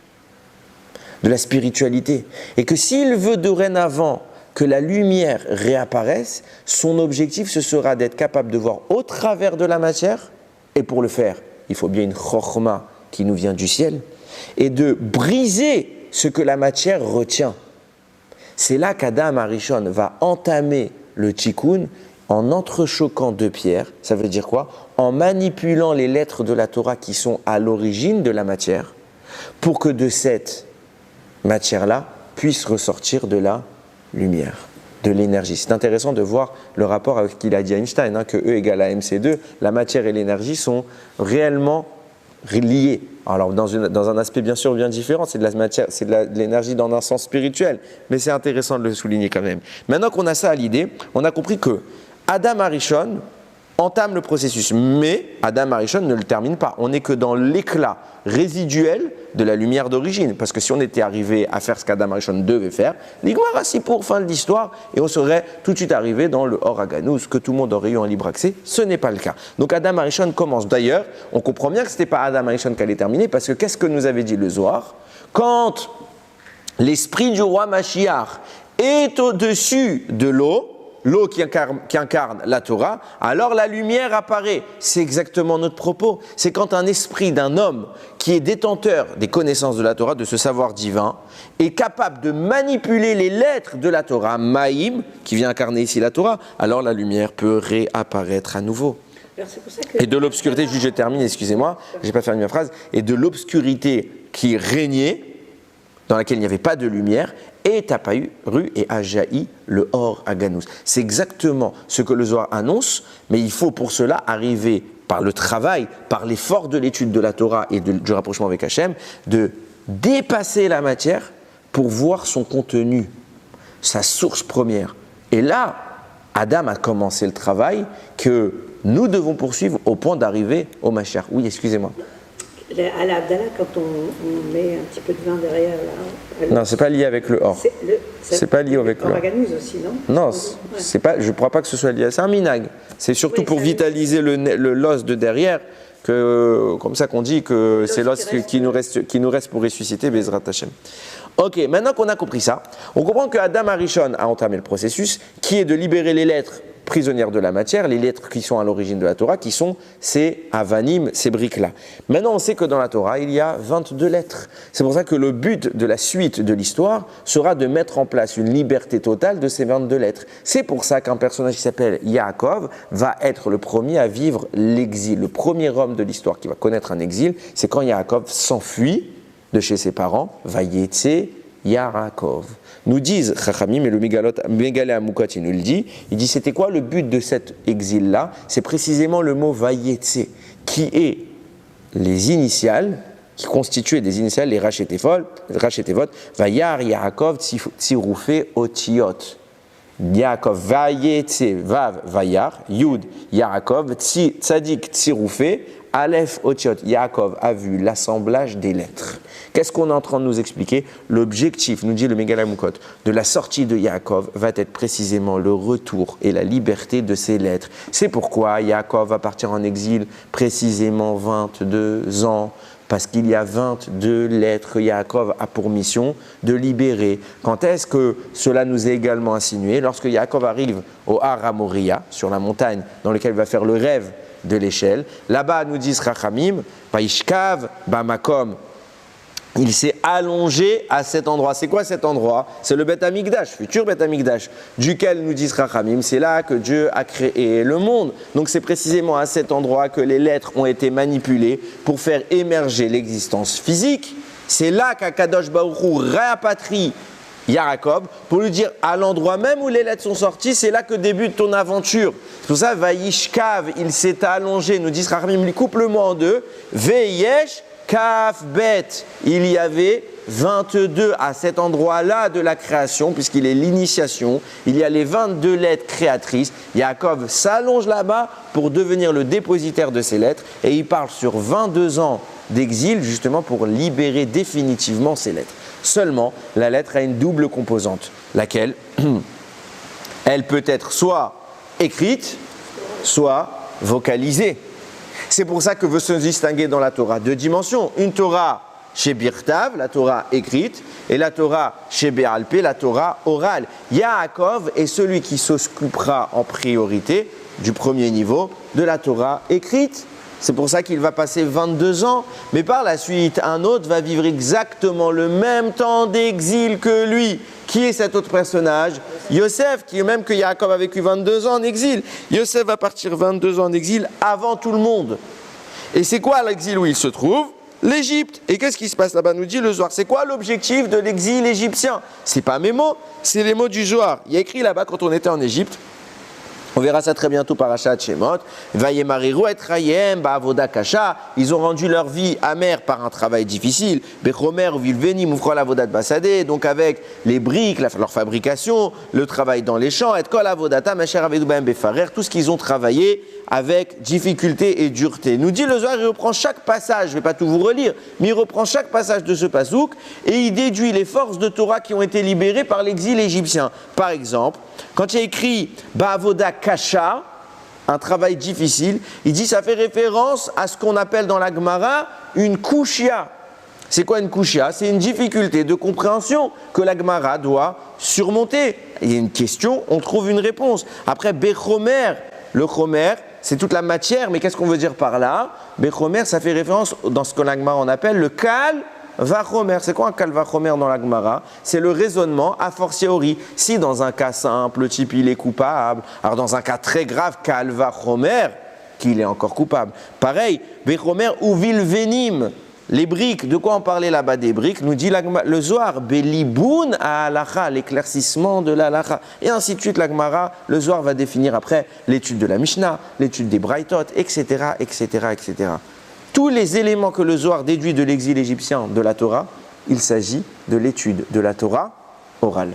de la spiritualité. Et que s'il veut dorénavant que la lumière réapparaisse, son objectif ce sera d'être capable de voir au travers de la matière, et pour le faire, il faut bien une chokhma qui nous vient du ciel, et de briser ce que la matière retient. C'est là qu'Adam Arishon va entamer le tikkun en entrechoquant deux pierres. Ça veut dire quoi? En manipulant les lettres de la Torah qui sont à l'origine de la matière, pour que de cette matière-là puisse ressortir de la lumière, de l'énergie. C'est intéressant de voir le rapport avec ce qu'il a dit Einstein, que E égale à mc2, la matière et l'énergie sont réellement liées. Alors dans un aspect bien sûr bien différent, c'est de la matière, c'est de l'énergie dans un sens spirituel, mais c'est intéressant de le souligner quand même. Maintenant qu'on a ça à l'idée, on a compris que Adam Arishon entame le processus, mais Adam Arishon ne le termine pas. On n'est que dans l'éclat résiduel de la lumière d'origine, parce que si on était arrivé à faire ce qu'Adam Arishon devait faire, l'Igmara si pour fin de l'histoire, et on serait tout de suite arrivé dans le Or Haganuz, que tout le monde aurait eu en libre accès. Ce n'est pas le cas. Donc Adam Arishon commence. D'ailleurs, on comprend bien que ce n'était pas Adam Arishon qui allait terminer, parce que qu'est-ce que nous avait dit le Zohar? Quand l'esprit du roi Mashiach est au-dessus de l'eau qui incarne la Torah, alors la lumière apparaît. C'est exactement notre propos. C'est quand un esprit d'un homme qui est détenteur des connaissances de la Torah, de ce savoir divin, est capable de manipuler les lettres de la Torah, Maïm, qui vient incarner ici la Torah, alors la lumière peut réapparaître à nouveau. Et de l'obscurité, juste je termine, excusez-moi, je n'ai pas fini ma phrase, et de l'obscurité qui régnait, dans laquelle il n'y avait pas de lumière, est apparu et a jailli le Or Aganous. C'est exactement ce que le Zohar annonce, mais il faut pour cela arriver par le travail, par l'effort de l'étude de la Torah et du rapprochement avec Hachem, de dépasser la matière pour voir son contenu, sa source première. Et là, Adam a commencé le travail que nous devons poursuivre au point d'arriver au Mashiach. Oui, excusez-moi. À l'Abdallah, quand on met un petit peu de vin derrière là. Non, c'est pas lié avec le or. C'est pas lié avec le or. Aussi, non? Non, c'est pas. Je ne crois pas que ce soit lié. C'est un minag. C'est surtout pour vitaliser l'os de derrière, comme ça qu'on dit que c'est l'os qui nous reste pour ressusciter Bezrat Hashem. Ok, maintenant qu'on a compris ça, on comprend que Adam Arishon a entamé le processus qui est de libérer les lettres prisonnières de la matière, les lettres qui sont à l'origine de la Torah, qui sont ces avanim, ces briques-là. Maintenant, on sait que dans la Torah, il y a 22 lettres. C'est pour ça que le but de la suite de l'histoire sera de mettre en place une liberté totale de ces 22 lettres. C'est pour ça qu'un personnage qui s'appelle Yaakov va être le premier à vivre l'exil. Le premier homme de l'histoire qui va connaître un exil, c'est quand Yaakov s'enfuit de chez ses parents, Vayetse Yaakov. Nous disent Chachamim, et le Mégalé Amoukot, il nous le dit, il dit c'était quoi le but de cet exil-là? C'est précisément le mot Vayetse, qui est les initiales, qui constituaient des initiales, les Rachetevot, Vayar Yaakov Tsiroufé Otiot. Yaakov Vayetse, Vav Vayar, Yud Yaakov, Tzadik Tsiroufé, Aleph Otiot. Yaakov a vu l'assemblage des lettres. Qu'est-ce qu'on est en train de nous expliquer? L'objectif, nous dit le Mégalé Amoukot, de la sortie de Yaakov va être précisément le retour et la liberté de ces lettres. C'est pourquoi Yaakov va partir en exil précisément 22 ans, parce qu'il y a 22 lettres que Yaakov a pour mission de libérer. Quand est-ce que cela nous est également insinué? Lorsque Yaakov arrive au Har HaMoriah, sur la montagne dans laquelle il va faire le rêve de l'échelle, là-bas nous dit Rachamim, Vaishkav Bamakom, il s'est allongé à cet endroit. C'est quoi cet endroit? C'est le Beth Amikdash, futur Beth Amikdash, duquel nous disent Rachamim, c'est là que Dieu a créé le monde. Donc c'est précisément à cet endroit que les lettres ont été manipulées pour faire émerger l'existence physique. C'est là qu'Akadosh Baruch Hu réapatrie Yaakov pour lui dire à l'endroit même où les lettres sont sorties, c'est là que débute ton aventure. C'est pour ça, Vaishkav, il s'est allongé, nous disent Rachamim, il coupe le mot en deux, Veyesh, Kaf Bet, il y avait 22 à cet endroit-là de la création, puisqu'il est l'initiation. Il y a les 22 lettres créatrices. Yaakov s'allonge là-bas pour devenir le dépositaire de ces lettres et il parle sur 22 ans d'exil, justement pour libérer définitivement ces lettres. Seulement, la lettre a une double composante, laquelle elle peut être soit écrite, soit vocalisée. C'est pour ça que veut se distinguer dans la Torah deux dimensions. Une Torah chez Birtav, la Torah écrite, et la Torah chez Béalpé, la Torah orale. Yaakov est celui qui s'occupera en priorité du premier niveau de la Torah écrite. C'est pour ça qu'il va passer 22 ans, mais par la suite, un autre va vivre exactement le même temps d'exil que lui. Qui est cet autre personnage? Yosef, qui même que Yaakov a vécu 22 ans en exil. Yosef va partir 22 ans en exil avant tout le monde. Et c'est quoi l'exil où il se trouve? L'Égypte. Et qu'est-ce qui se passe là-bas? Nous dit le Zohar. C'est quoi l'objectif de l'exil égyptien? C'est pas mes mots, c'est les mots du Zohar. Il y a écrit là-bas quand on était en Égypte. On verra ça très bientôt par Parashat Shemot. Vayemariru et Rayem ba'avoda kasha. Ils ont rendu leur vie amère par un travail difficile. Bechomer vilveni moufrol avodat basadeh. Donc avec les briques, leur fabrication, le travail dans les champs, et kol avodata masher avedu b'hem befarer, tout ce qu'ils ont travaillé avec difficulté et dureté. Nous dit le Zohar, il reprend chaque passage, je ne vais pas tout vous relire, mais il reprend chaque passage de ce pasouk et il déduit les forces de Torah qui ont été libérées par l'exil égyptien. Par exemple, quand il y a écrit Ba'avoda Kasha, un travail difficile, il dit ça fait référence à ce qu'on appelle dans la Gemara une kushia. C'est quoi une kushia? C'est une difficulté de compréhension que la Gemara doit surmonter. Il y a une question, on trouve une réponse. Après, Bechomer, le chomer, c'est toute la matière, mais qu'est-ce qu'on veut dire par là? Bechomer, ça fait référence dans ce que la Gemara on appelle le kal vachomer. C'est quoi un kal vachomer dans la Gemara? C'est le raisonnement a fortiori. Si dans un cas simple, le type il est coupable, alors dans un cas très grave, kal vachomer, qu'il est encore coupable. Pareil, Bechomer ou vilvenim. Les briques, de quoi on parlait là-bas des briques? Nous dit le Zohar, Beliboun à halacha, l'éclaircissement de la halacha. Et ainsi de suite, la Gemara, le Zohar va définir après l'étude de la Mishnah, l'étude des Braithot, etc., etc., etc. Tous les éléments que le Zohar déduit de l'exil égyptien de la Torah, il s'agit de l'étude de la Torah orale.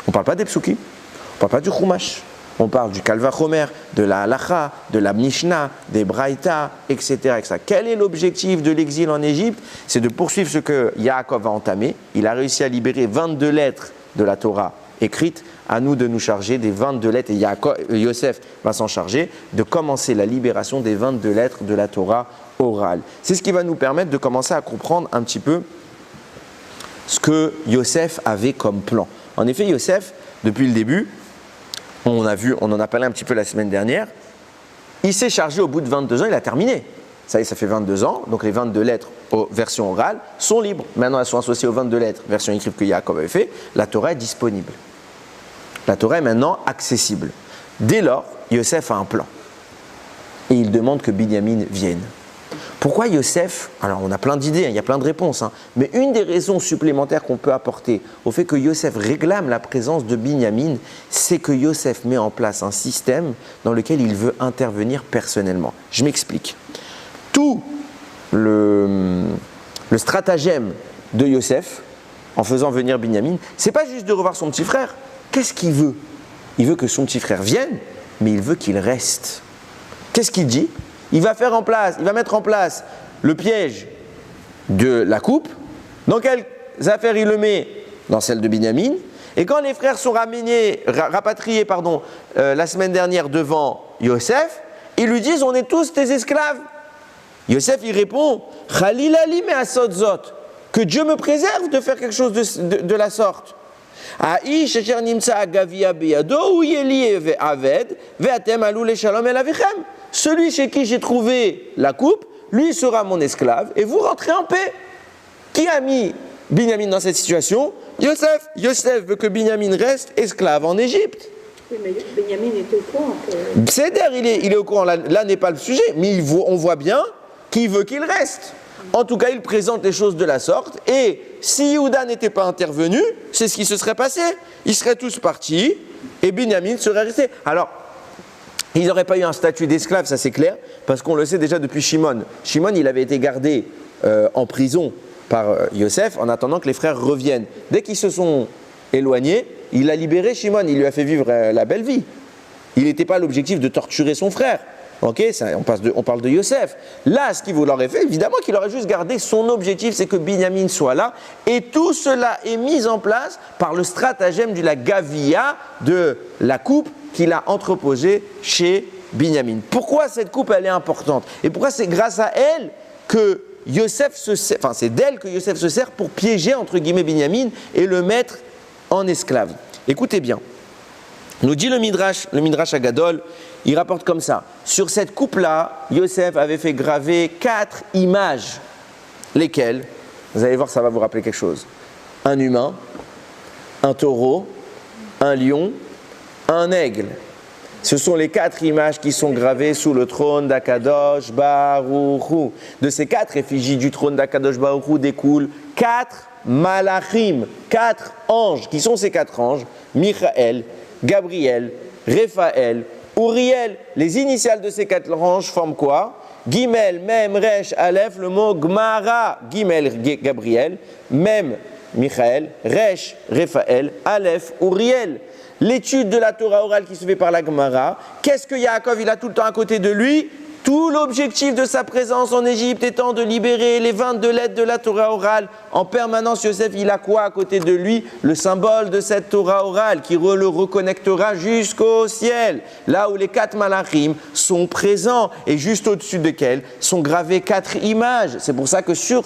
On ne parle pas des psukim, on ne parle pas du chumash. On parle du Kal Vachomer, de la Halacha, de la Mishnah, des Braïta, etc., etc. Quel est l'objectif de l'exil en Égypte? C'est de poursuivre ce que Yaakov a entamé. Il a réussi à libérer 22 lettres de la Torah écrites. À nous de nous charger des 22 lettres, et Yosef va s'en charger, de commencer la libération des 22 lettres de la Torah orale. C'est ce qui va nous permettre de commencer à comprendre un petit peu ce que Yosef avait comme plan. En effet, Yosef, depuis le début, on en a parlé un petit peu la semaine dernière, il s'est chargé au bout de 22 ans, il a terminé. Ça y est, ça fait 22 ans, donc les 22 lettres version orale sont libres. Maintenant, elles sont associées aux 22 lettres version écrite que Yaakov avait fait. La Torah est disponible. La Torah est maintenant accessible. Dès lors, Yosef a un plan. Et il demande que Binyamin vienne. Pourquoi Yosef? Alors on a plein d'idées, il y a plein de réponses, mais une des raisons supplémentaires qu'on peut apporter au fait que Yosef réclame la présence de Binyamin, c'est que Yosef met en place un système dans lequel il veut intervenir personnellement. Je m'explique. Tout le stratagème de Yosef, en faisant venir Binyamin, c'est pas juste de revoir son petit frère. Qu'est-ce qu'il veut? Il veut que son petit frère vienne, mais il veut qu'il reste. Qu'est-ce qu'il dit? Il va mettre en place le piège de la coupe. Dans quelles affaires il le met? Dans celle de Binyamin. Et quand les frères sont rapatriés la semaine dernière devant Yosef, ils lui disent: on est tous tes esclaves. Yosef il répond: Khalil ali me asot zot, que Dieu me préserve de faire quelque chose de la sorte. Aish asher nimtsa agavia beyado ou yeli aved ve'atem alou le shalom el avichem. Celui chez qui j'ai trouvé la coupe, lui sera mon esclave et vous rentrez en paix. Qui a mis Binyamin dans cette situation? Yosef. Yosef veut que Binyamin reste esclave en Égypte. Oui, mais Binyamin est au courant. Seder, il est au courant. Là n'est pas le sujet, mais on voit bien qu'il veut qu'il reste. En tout cas, il présente les choses de la sorte. Et si Yehuda n'était pas intervenu, c'est ce qui se serait passé. Ils seraient tous partis et Binyamin serait resté. Alors, il n'aurait pas eu un statut d'esclave, ça c'est clair, parce qu'on le sait déjà depuis Shimon. Shimon, il avait été gardé en prison par Yosef en attendant que les frères reviennent. Dès qu'ils se sont éloignés, il a libéré Shimon, il lui a fait vivre la belle vie. Il n'était pas l'objectif de torturer son frère. Ok, on parle de Yosef. Là, ce qu'il vous l'aurait fait, évidemment qu'il aurait juste gardé son objectif, c'est que Binyamin soit là. Et tout cela est mis en place par le stratagème de la gavia, de la coupe qu'il a entreposée chez Binyamin. Pourquoi cette coupe, elle est importante? Et pourquoi c'est grâce à elle que Yosef c'est d'elle que Yosef se sert pour piéger, entre guillemets, Binyamin et le mettre en esclave. Écoutez bien. Nous dit le Midrash Agadol, il rapporte comme ça. Sur cette coupe-là, Yosef avait fait graver 4 images. Lesquelles? Vous allez voir, ça va vous rappeler quelque chose. Un humain, un taureau, un lion, un aigle. Ce sont les 4 images qui sont gravées sous le trône d'Akadosh Baruch Hu. De ces 4 effigies du trône d'Akadosh Baruch Hu découlent 4 malachim, 4 anges. Qui sont ces 4 anges? Michaël, Gabriel, Raphaël, Uriel. Les initiales de ces 4 anges forment quoi? Gimel, Mem, Resh, Aleph, le mot Gmara. Gimel, Gabriel, Mem, Michaël, Resh, Raphaël, Aleph, Uriel. L'étude de la Torah orale qui se fait par la Gemara. Qu'est-ce que Yaakov il a tout le temps à côté de lui? Tout l'objectif de sa présence en Égypte étant de libérer les 22 lettres de la Torah orale. En permanence, Yosef, il a quoi à côté de lui? Le symbole de cette Torah orale qui le reconnectera jusqu'au ciel. Là où les 4 malachim sont présents et juste au-dessus desquels sont gravées 4 images. C'est pour ça que sur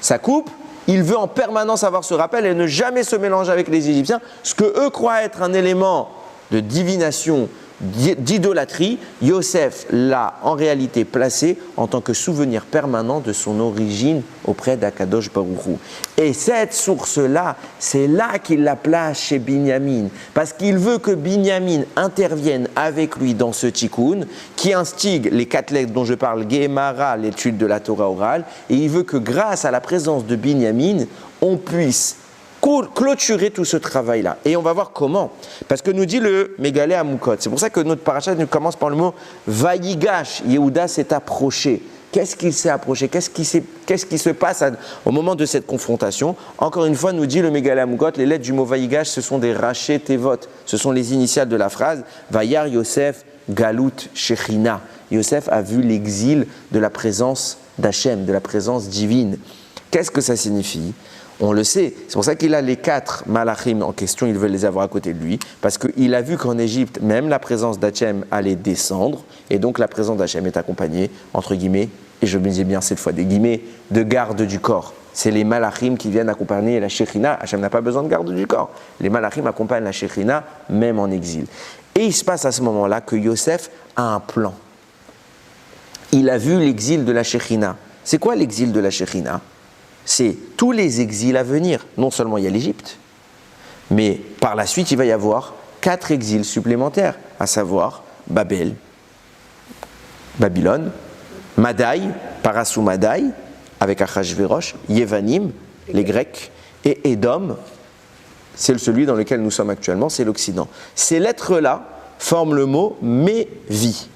sa coupe, il veut en permanence avoir ce rappel et ne jamais se mélanger avec les Égyptiens. Ce que eux croient être un élément de divination, d'idolâtrie, Yosef l'a en réalité placé en tant que souvenir permanent de son origine auprès d'Akadosh Baruch Hu. Et cette source-là, c'est là qu'il la place chez Binyamin, parce qu'il veut que Binyamin intervienne avec lui dans ce tikkun qui instigue les 4 lettres dont je parle, Gemara, l'étude de la Torah orale, et il veut que grâce à la présence de Binyamin, on puisse clôturer tout ce travail-là. Et on va voir comment. Parce que nous dit le Mégalé Amoukot. C'est pour ça que notre parachat nous commence par le mot Vayigash. Yehuda s'est approché. Qu'est-ce qu'il s'est approché? Qu'est-ce qui se passe au moment de cette confrontation? Encore une fois, nous dit le Mégalé Amoukot, les lettres du mot Vayigash, ce sont des rachets tevot. Ce sont les initiales de la phrase Vayar Yosef Galut Shechina. Yosef a vu l'exil de la présence d'Hachem, de la présence divine. Qu'est-ce que ça signifie? On le sait, c'est pour ça qu'il a les 4 malachim en question, il veut les avoir à côté de lui, parce qu'il a vu qu'en Égypte, même la présence d'Hachem allait descendre, et donc la présence d'Hachem est accompagnée, entre guillemets, et je me dis bien cette fois des guillemets, de garde du corps. C'est les malachim qui viennent accompagner la Shekhinah. Hachem n'a pas besoin de garde du corps. Les malachim accompagnent la Shekhinah, même en exil. Et il se passe à ce moment-là que Yosef a un plan. Il a vu l'exil de la Shekhinah. C'est quoi l'exil de la Shekhinah? C'est tous les exils à venir. Non seulement il y a l'Égypte, mais par la suite, il va y avoir 4 exils supplémentaires, à savoir Babel, Babylone, Madaï, Parasou Madaï, avec Achashverosh, Yevanim, les Grecs, et Édom, c'est celui dans lequel nous sommes actuellement, c'est l'Occident. Ces lettres-là forment le mot Mévi.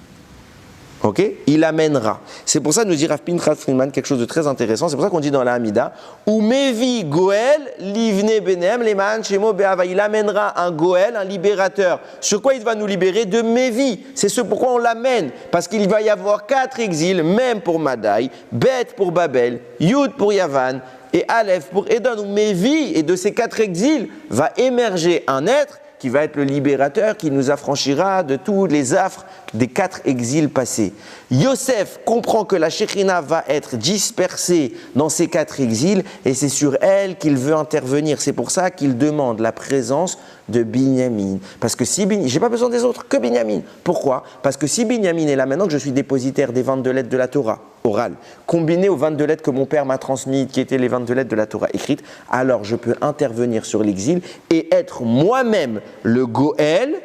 Ok, il amènera. C'est pour ça que nous dit Rav Pinchas Friedman quelque chose de très intéressant. C'est pour ça qu'on dit dans la Hamida, ou Mevi Goel livne benem leman shemo be'ava. Il amènera un Goel, un libérateur. Sur quoi il va nous libérer? De Mevi. C'est ce pourquoi on l'amène, parce qu'il va y avoir 4 exils, même pour Madaï, Bet pour Babel, Yud pour Yavan et Aleph pour Edom. Ou Mevi, et de ces 4 exils va émerger un être qui va être le libérateur, qui nous affranchira de tous les affres des 4 exils passés. Yosef comprend que la Shekhinah va être dispersée dans ces 4 exils, et c'est sur elle qu'il veut intervenir. C'est pour ça qu'il demande la présence de Binyamin. Parce que si j'ai pas besoin des autres, que Binyamin. Pourquoi? Parce que si Binyamin est là, maintenant que je suis dépositaire des 22 lettres de la Torah orale, combinées aux 22 lettres que mon père m'a transmises, qui étaient les 22 lettres de la Torah écrite, alors je peux intervenir sur l'exil et être moi-même le Goël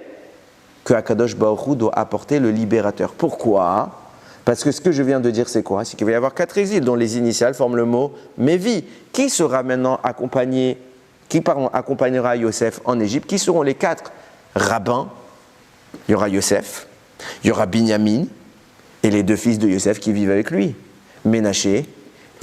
que Akadosh Baruch Hu doit apporter, le libérateur. Pourquoi? Parce que ce que je viens de dire, c'est quoi? C'est qu'il va y avoir 4 exils dont les initiales forment le mot Mévi. Qui sera maintenant accompagnera Yosef en Égypte? Qui seront les 4 rabbins? Il y aura Yosef, il y aura Binyamin et les 2 fils de Yosef qui vivent avec lui, Ménaché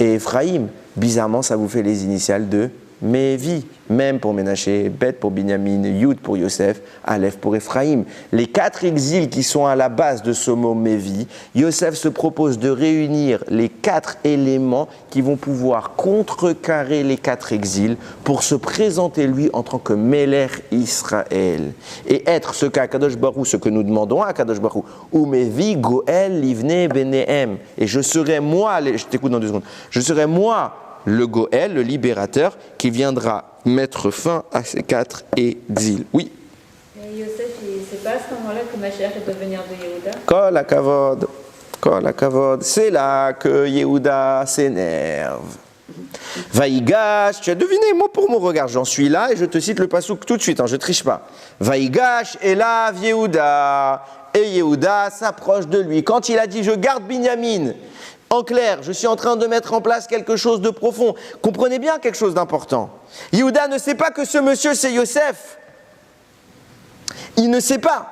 et Ephraïm. Bizarrement, ça vous fait les initiales de Mévi, même pour Ménaché, Bet pour Binyamin, Yud pour Yosef, Aleph pour Ephraïm. Les 4 exils qui sont à la base de ce mot Mévi, Yosef se propose de réunir les 4 éléments qui vont pouvoir contrecarrer les 4 exils pour se présenter lui en tant que Melech Israël et être ce qu'Akadosh Baruch Hu, ce que nous demandons à Akadosh Baruch Hu, ou Mévi Goel Livne Benehem. Et je serai moi, je t'écoute dans 2 secondes, je serai moi le Goël, le libérateur, qui viendra mettre fin à ces 4 exils. Oui. Mais Yosef, c'est pas à ce moment-là que Mashiach doit venir de Yehuda? Kol hakavod, kol hakavod. C'est là que Yehuda s'énerve. Vaïgash, tu as deviné mot pour mot, regarde, j'en suis là et je te cite le pasouk tout de suite, je triche pas. Vaïgash élave Yehuda, et Yehuda s'approche de lui. Quand il a dit je garde Binyamin, en clair, je suis en train de mettre en place quelque chose de profond. Comprenez bien quelque chose d'important. Yehuda ne sait pas que ce monsieur c'est Yosef. Il ne sait pas.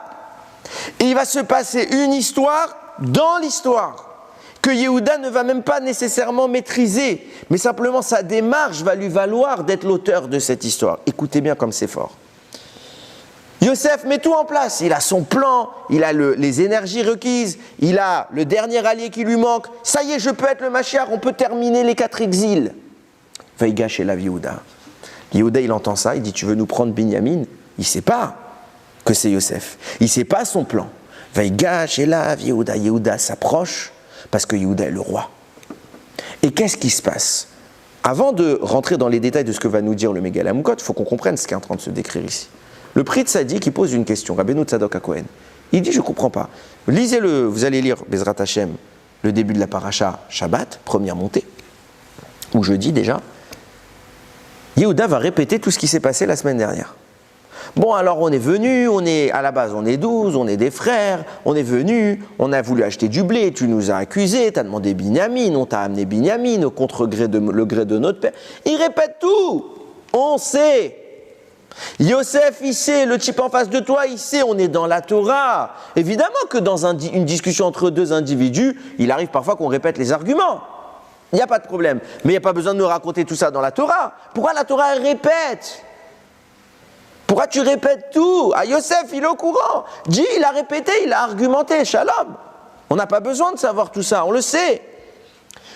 Et il va se passer une histoire dans l'histoire que Yehuda ne va même pas nécessairement maîtriser, mais simplement sa démarche va lui valoir d'être l'auteur de cette histoire. Écoutez bien comme c'est fort. Yosef met tout en place, il a son plan, il a les énergies requises, il a le dernier allié qui lui manque. Ça y est, je peux être le Mashiach, on peut terminer les 4 exils. Vaïgash et la Yehuda. Yehuda, il entend ça, il dit, tu veux nous prendre Binyamin? Il ne sait pas que c'est Yosef, il ne sait pas son plan. Vaïgash et la Yehuda. Yehuda s'approche parce que Yehuda est le roi. Et qu'est-ce qui se passe? Avant de rentrer dans les détails de ce que va nous dire le Megillah Amukot, il faut qu'on comprenne ce qui est en train de se décrire ici. Le Pri Tzadik, il pose une question, Rabbeinu Tzadok HaKohen. Il dit, je ne comprends pas. Lisez-le, vous allez lire Bezrat Hashem, le début de la paracha Shabbat, première montée, où je dis déjà, Yehuda va répéter tout ce qui s'est passé la semaine dernière. Bon, alors on est venu, à la base on est 12, on est des frères, on est venu, on a voulu acheter du blé, tu nous as accusés, tu as demandé Binyamin, on t'a amené Binyamin au contre-gré le gré de notre père. Il répète tout, on sait. Yosef, il sait, le type en face de toi, il sait, on est dans la Torah. Évidemment que dans une discussion entre deux individus, il arrive parfois qu'on répète les arguments. Il n'y a pas de problème. Mais il n'y a pas besoin de nous raconter tout ça dans la Torah. Pourquoi la Torah, elle répète? Pourquoi tu répètes tout? Ah, Yosef, il est au courant. Dis, il a répété, il a argumenté, shalom. On n'a pas besoin de savoir tout ça, on le sait.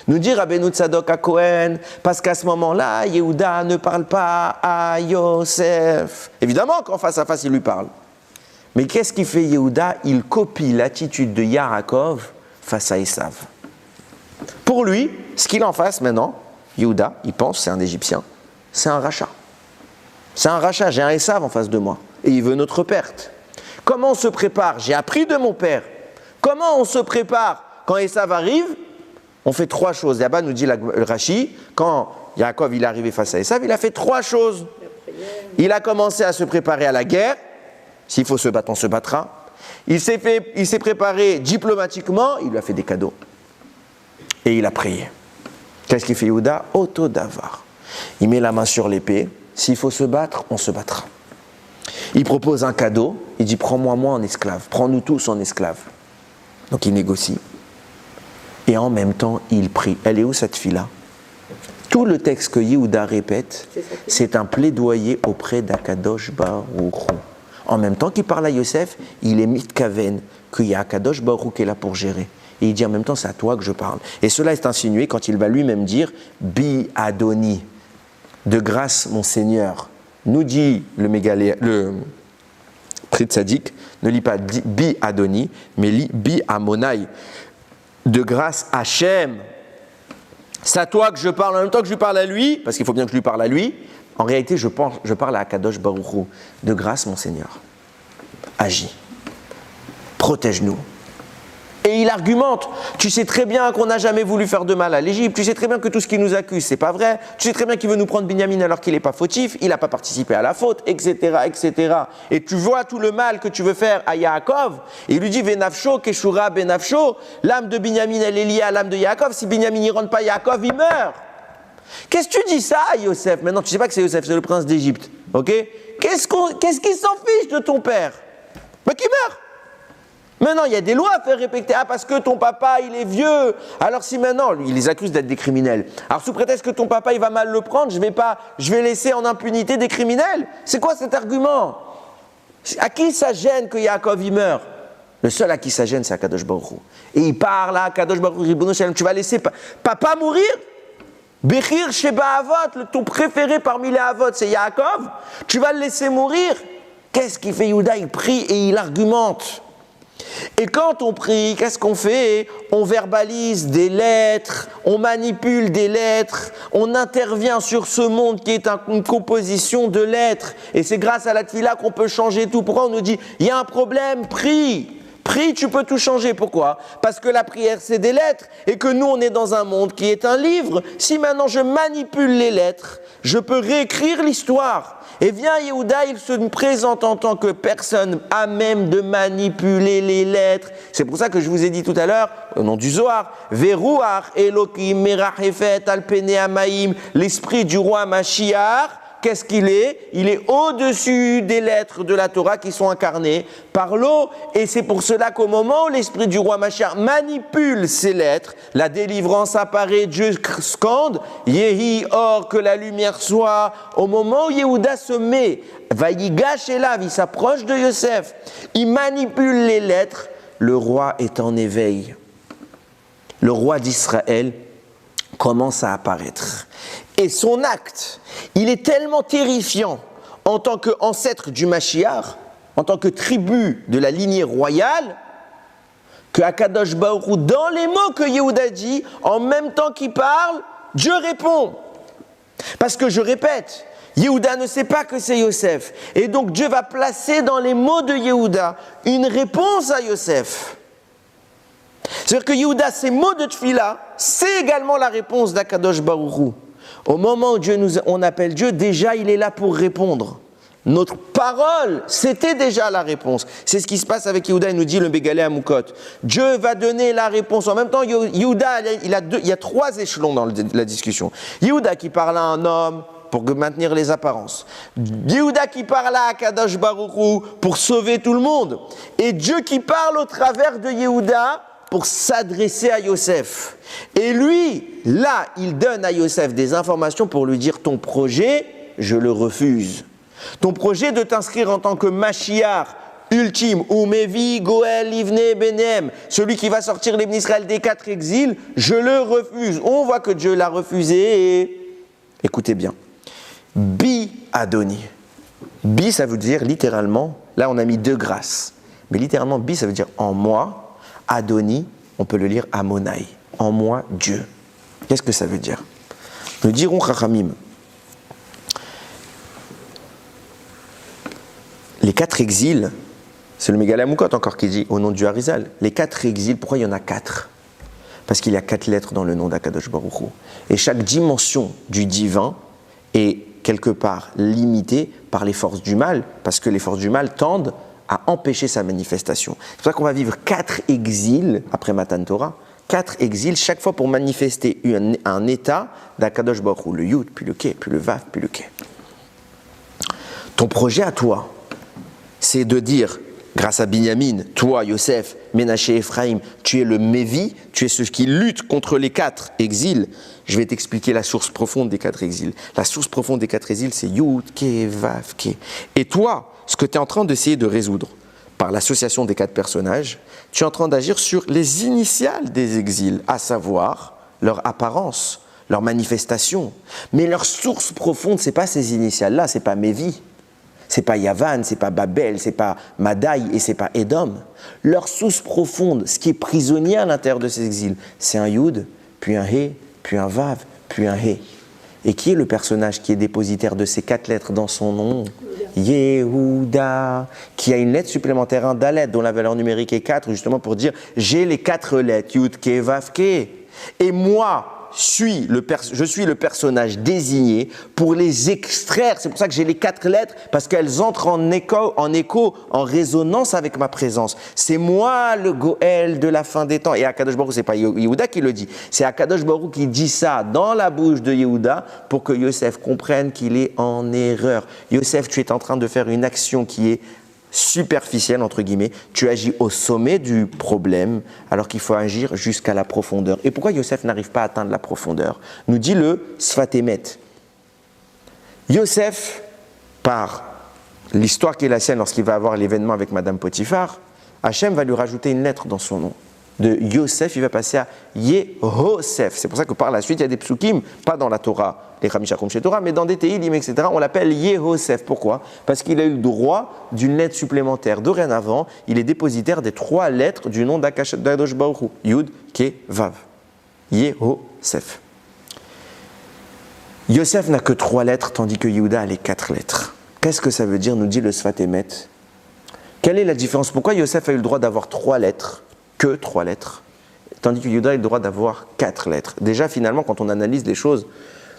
Nous dit Rabbeinu Tzadok HaKohen, parce qu'à ce moment-là, Yehuda ne parle pas à Yosef. Évidemment qu'en face à face, il lui parle. Mais qu'est-ce qu'il fait Yehuda? Il copie l'attitude de Yaakov face à Esav. Pour lui, ce qu'il en face maintenant, Yehuda, il pense, c'est un Égyptien, c'est un rachat. C'est un rachat, j'ai un Esav en face de moi, et il veut notre perte. Comment on se prépare? J'ai appris de mon père. Comment on se prépare quand Esav arrive? On fait 3 choses. Là-bas nous dit le Rashi, quand Yaakov il est arrivé face à Esav, il a fait 3 choses. Il a commencé à se préparer à la guerre. S'il faut se battre, on se battra. Il s'est préparé diplomatiquement, il lui a fait des cadeaux. Et il a prié. Qu'est-ce qu'il fait Yehuda? Auto d'avar. Il met la main sur l'épée. S'il faut se battre, on se battra. Il propose un cadeau. Il dit, prends-moi en esclave. Prends-nous tous en esclave. Donc il négocie. Et en même temps, il prie. Elle est où cette fille-là? Tout le texte que Yehuda répète, c'est un plaidoyer auprès d'Akadosh Baruch Hu. En même temps qu'il parle à Yosef, il est mitkaven, qu'il y a Akadosh Baruch Hu qui est là pour gérer. Et il dit en même temps, c'est à toi que je parle. Et cela est insinué quand il va lui-même dire Bi Adoni, de grâce mon Seigneur. Nous dit le Pri Tzadik, ne lit pas Bi Adoni, mais lit Bi Amonai. De grâce Hachem. C'est à toi que je parle en même temps que je lui parle à lui, parce qu'il faut bien que je lui parle à lui. En réalité, je parle à Akadosh Baruch Hu. De grâce, mon Seigneur. Agis. Protège-nous. Et il argumente. Tu sais très bien qu'on n'a jamais voulu faire de mal à l'Égypte. Tu sais très bien que tout ce qu'il nous accuse, c'est pas vrai. Tu sais très bien qu'il veut nous prendre Binyamin alors qu'il n'est pas fautif. Il n'a pas participé à la faute, etc., etc. Et tu vois tout le mal que tu veux faire à Yaakov. Et il lui dit, Venafsho, Keshura, Benafsho. L'âme de Binyamin, elle est liée à l'âme de Yaakov. Si Binyamin n'y rentre pas, Yaakov, il meurt. Qu'est-ce que tu dis ça à Yosef? Maintenant, tu sais pas que c'est Yosef, c'est le prince d'Égypte. Ok? Qu'est-ce qu'il s'en fiche de ton père? Mais qui meurt? Maintenant, il y a des lois à faire respecter. Ah, parce que ton papa, il est vieux. Alors si maintenant, il les accuse d'être des criminels. Alors sous prétexte que ton papa, il va mal le prendre, je vais laisser en impunité des criminels. C'est quoi cet argument? À qui ça gêne que Yaakov, il meurt? Le seul à qui ça gêne, c'est Akadosh Baruch Hu. Et il parle à Akadosh Baruch Hu, Ribono Shalom, tu vas laisser papa mourir? Bechir Sheba Avot, ton préféré parmi les Avot, c'est Yaakov. Tu vas le laisser mourir? Qu'est-ce qu'il fait Yehuda? Il prie et il argumente. Et quand on prie, qu'est-ce qu'on fait? On verbalise des lettres, on manipule des lettres, on intervient sur ce monde qui est une composition de lettres. Et c'est grâce à la tefila qu'on peut changer tout. Pourquoi on nous dit, il y a un problème, prie. Prie, tu peux tout changer. Pourquoi? Parce que la prière, c'est des lettres et que nous, on est dans un monde qui est un livre. Si maintenant je manipule les lettres, je peux réécrire l'histoire. Et vient Yehuda, il se présente en tant que personne à même de manipuler les lettres. C'est pour ça que je vous ai dit tout à l'heure, au nom du Zohar, Veruach Elohim Merachefet Alpene Amaim, l'esprit du roi Mashiach qu'est-ce qu'il est? Il est au-dessus des lettres de la Torah qui sont incarnées par l'eau. Et c'est pour cela qu'au moment où l'esprit du roi Mashiach manipule ces lettres, la délivrance apparaît, Dieu scande, Yehi or, que la lumière soit. Au moment où Yehuda se met, Vayigash Elav, il s'approche de Yosef, il manipule les lettres, le roi est en éveil. Le roi d'Israël commence à apparaître. Et son acte, il est tellement terrifiant en tant qu'ancêtre du Mashiach, en tant que tribu de la lignée royale, que Akadosh Baruch Hu, dans les mots que Yehuda dit, en même temps qu'il parle, Dieu répond. Parce que je répète, Yehuda ne sait pas que c'est Yosef. Et donc Dieu va placer dans les mots de Yehuda une réponse à Yosef. C'est-à-dire que Yehuda, ces mots de Tfila, c'est également la réponse d'Akadosh Baruch Hu. Au moment où on appelle Dieu, déjà il est là pour répondre. Notre parole, c'était déjà la réponse. C'est ce qui se passe avec Yehuda, il nous dit le Bégalé à Moukot. Dieu va donner la réponse. En même temps, Yehuda, il y a trois échelons dans la discussion. Yehuda qui parle à un homme pour maintenir les apparences. Yehuda qui parle à Akadosh Baruch Hu pour sauver tout le monde. Et Dieu qui parle au travers de Yehuda pour s'adresser à Yosef. Et lui, là, il donne à Yosef des informations pour lui dire ton projet, je le refuse. Ton projet de t'inscrire en tant que Mashiach ultime, ou Mevi, Goël, Livne, Benem, celui qui va sortir les Israël des 4 exils, je le refuse. On voit que Dieu l'a refusé. Et... écoutez bien. Bi Adoni. Bi, ça veut dire littéralement, là on a mis 2 grâces, mais littéralement, Bi, ça veut dire en moi. Adoni, on peut le lire Amonai, en moi Dieu. Qu'est-ce que ça veut dire? Nous dirons Chachamim. Les 4 exils, c'est le Mégalé Amoukot encore qui dit au nom du Harizal. Les 4 exils, pourquoi il y en a 4? Parce qu'il y a 4 lettres dans le nom d'Akadosh Baruch Hu. Et chaque dimension du divin est quelque part limitée par les forces du mal, parce que les forces du mal tendent à empêcher sa manifestation. C'est pour ça qu'on va vivre 4 exils après Matan Torah, 4 exils chaque fois pour manifester un état d'Akadosh Baruch Hu, le Yud, puis le Ke, puis le Vav, puis le Ke. Ton projet à toi, c'est de dire, grâce à Binyamin, toi, Yosef, Ménaché, Ephraïm, tu es le Mévi, tu es ceux qui luttent contre les 4 exils. Je vais t'expliquer la source profonde des 4 exils. La source profonde des 4 exils, c'est Yud, Ke, Vav, Ke. Et toi, ce que tu es en train d'essayer de résoudre par l'association des 4 personnages, tu es en train d'agir sur les initiales des exils, à savoir leur apparence, leur manifestation. Mais leur source profonde, ce n'est pas ces initiales-là, ce n'est pas Mévi, ce n'est pas Yavan, ce n'est pas Babel, ce n'est pas Madaï et ce n'est pas Édom. Leur source profonde, ce qui est prisonnier à l'intérieur de ces exils, c'est un Yud, puis un He, puis un Vav, puis un He. Et qui est le personnage qui est dépositaire de ces 4 lettres dans son nom? Yehuda, qui a une lettre supplémentaire, un Dalet, dont la valeur numérique est 4, justement pour dire j'ai les 4 lettres, Yud, Ke, Vav, Ke. Et moi, je suis le personnage désigné pour les extraire. C'est pour ça que j'ai les 4 lettres, parce qu'elles entrent en écho, en résonance avec ma présence. C'est moi le Goël de la fin des temps. Et Akadosh Baruch Hu, c'est pas Yehuda qui le dit, c'est Akadosh Baruch Hu qui dit ça dans la bouche de Yehuda pour que Yosef comprenne qu'il est en erreur. Yosef, tu es en train de faire une action qui est superficielle, entre guillemets, tu agis au sommet du problème, alors qu'il faut agir jusqu'à la profondeur. Et pourquoi Yosef n'arrive pas à atteindre la profondeur? Nous dit le Sfat Emet. Yosef, par l'histoire qui est la sienne lorsqu'il va avoir l'événement avec Madame Potiphar, Hachem va lui rajouter une lettre dans son nom. De Yosef, il va passer à Yehosef. C'est pour ça que par la suite, il y a des psukim, pas dans la Torah, les Chamishakum chez Torah, mais dans des Tehillim, etc., on l'appelle Yehosef. Pourquoi? Parce qu'il a eu le droit d'une lettre supplémentaire. Dorénavant, il est dépositaire des 3 lettres du nom d'Akadosh Baruch Hu. Yud, Ke, Vav. Yehosef. Yosef n'a que 3 lettres, tandis que Yehuda a les 4 lettres. Qu'est-ce que ça veut dire, nous dit le Sfat Emet? Quelle est la différence? Pourquoi Yosef a eu le droit d'avoir 3 lettres? Que 3 lettres, tandis que Yehuda a le droit d'avoir 4 lettres. Déjà, finalement, quand on analyse les choses,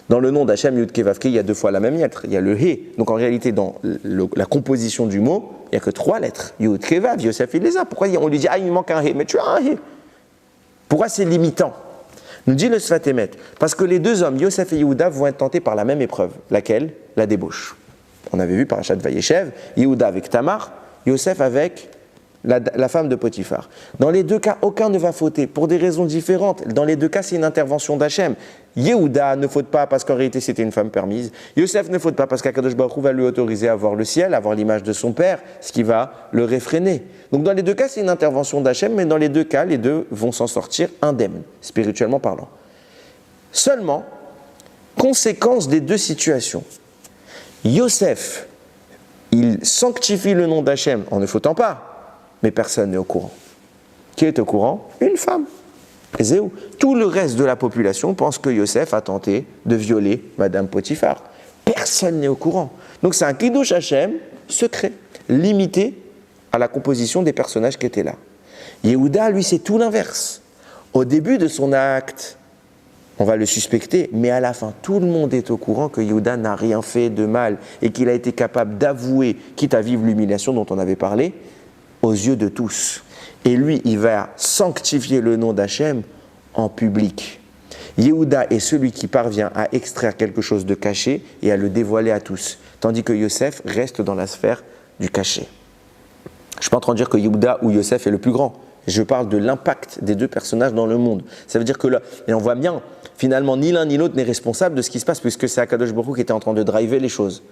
dans le nom d'Hachem, Yud, Ke, Vav, Ke, il y a 2 fois la même lettre. Il y a le He. Donc en réalité, dans la composition du mot, il n'y a que 3 lettres. Yud, Ke, Vav, Yosef, il les a. Pourquoi on lui dit, ah, il manque un He? Mais tu as un He. Pourquoi c'est limitant? Nous dit le Sfat Emet, parce que les deux hommes, Yosef et Yehuda, vont être tentés par la même épreuve. Laquelle? La débauche. On avait vu par Parashat Vayeshev, Yehuda avec Tamar, Yosef avec la femme de Potiphar. Dans les deux cas, aucun ne va fauter, pour des raisons différentes. Dans les deux cas, c'est une intervention d'Hachem. Yehuda ne faute pas parce qu'en réalité c'était une femme permise. Yosef ne faute pas parce qu'Akadosh Baruch Hu va lui autoriser à voir le ciel, à voir l'image de son père, ce qui va le réfréner. Donc dans les deux cas, c'est une intervention d'Hachem, mais dans les deux cas, les deux vont s'en sortir indemnes, spirituellement parlant. Seulement, conséquence des deux situations. Yosef, il sanctifie le nom d'Hachem en ne fautant pas, mais personne n'est au courant. Qui est au courant? Une femme. Zéou. Tout le reste de la population pense que Yosef a tenté de violer Madame Potiphar. Personne n'est au courant. Donc c'est un Kiddush Hachem secret, limité à la composition des personnages qui étaient là. Yehuda, lui, c'est tout l'inverse. Au début de son acte, on va le suspecter, mais à la fin, tout le monde est au courant que Yehuda n'a rien fait de mal et qu'il a été capable d'avouer, quitte à vivre l'humiliation dont on avait parlé, aux yeux de tous. Et lui, il va sanctifier le nom d'Hachem en public. Yehuda est celui qui parvient à extraire quelque chose de caché et à le dévoiler à tous, tandis que Yosef reste dans la sphère du caché. Je ne suis pas en train de dire que Yehuda ou Yosef est le plus grand. Je parle de l'impact des deux personnages dans le monde. Ça veut dire que là, et on voit bien, finalement, ni l'un ni l'autre n'est responsable de ce qui se passe, puisque c'est Akadosh Baruch Hu qui était en train de driver les choses.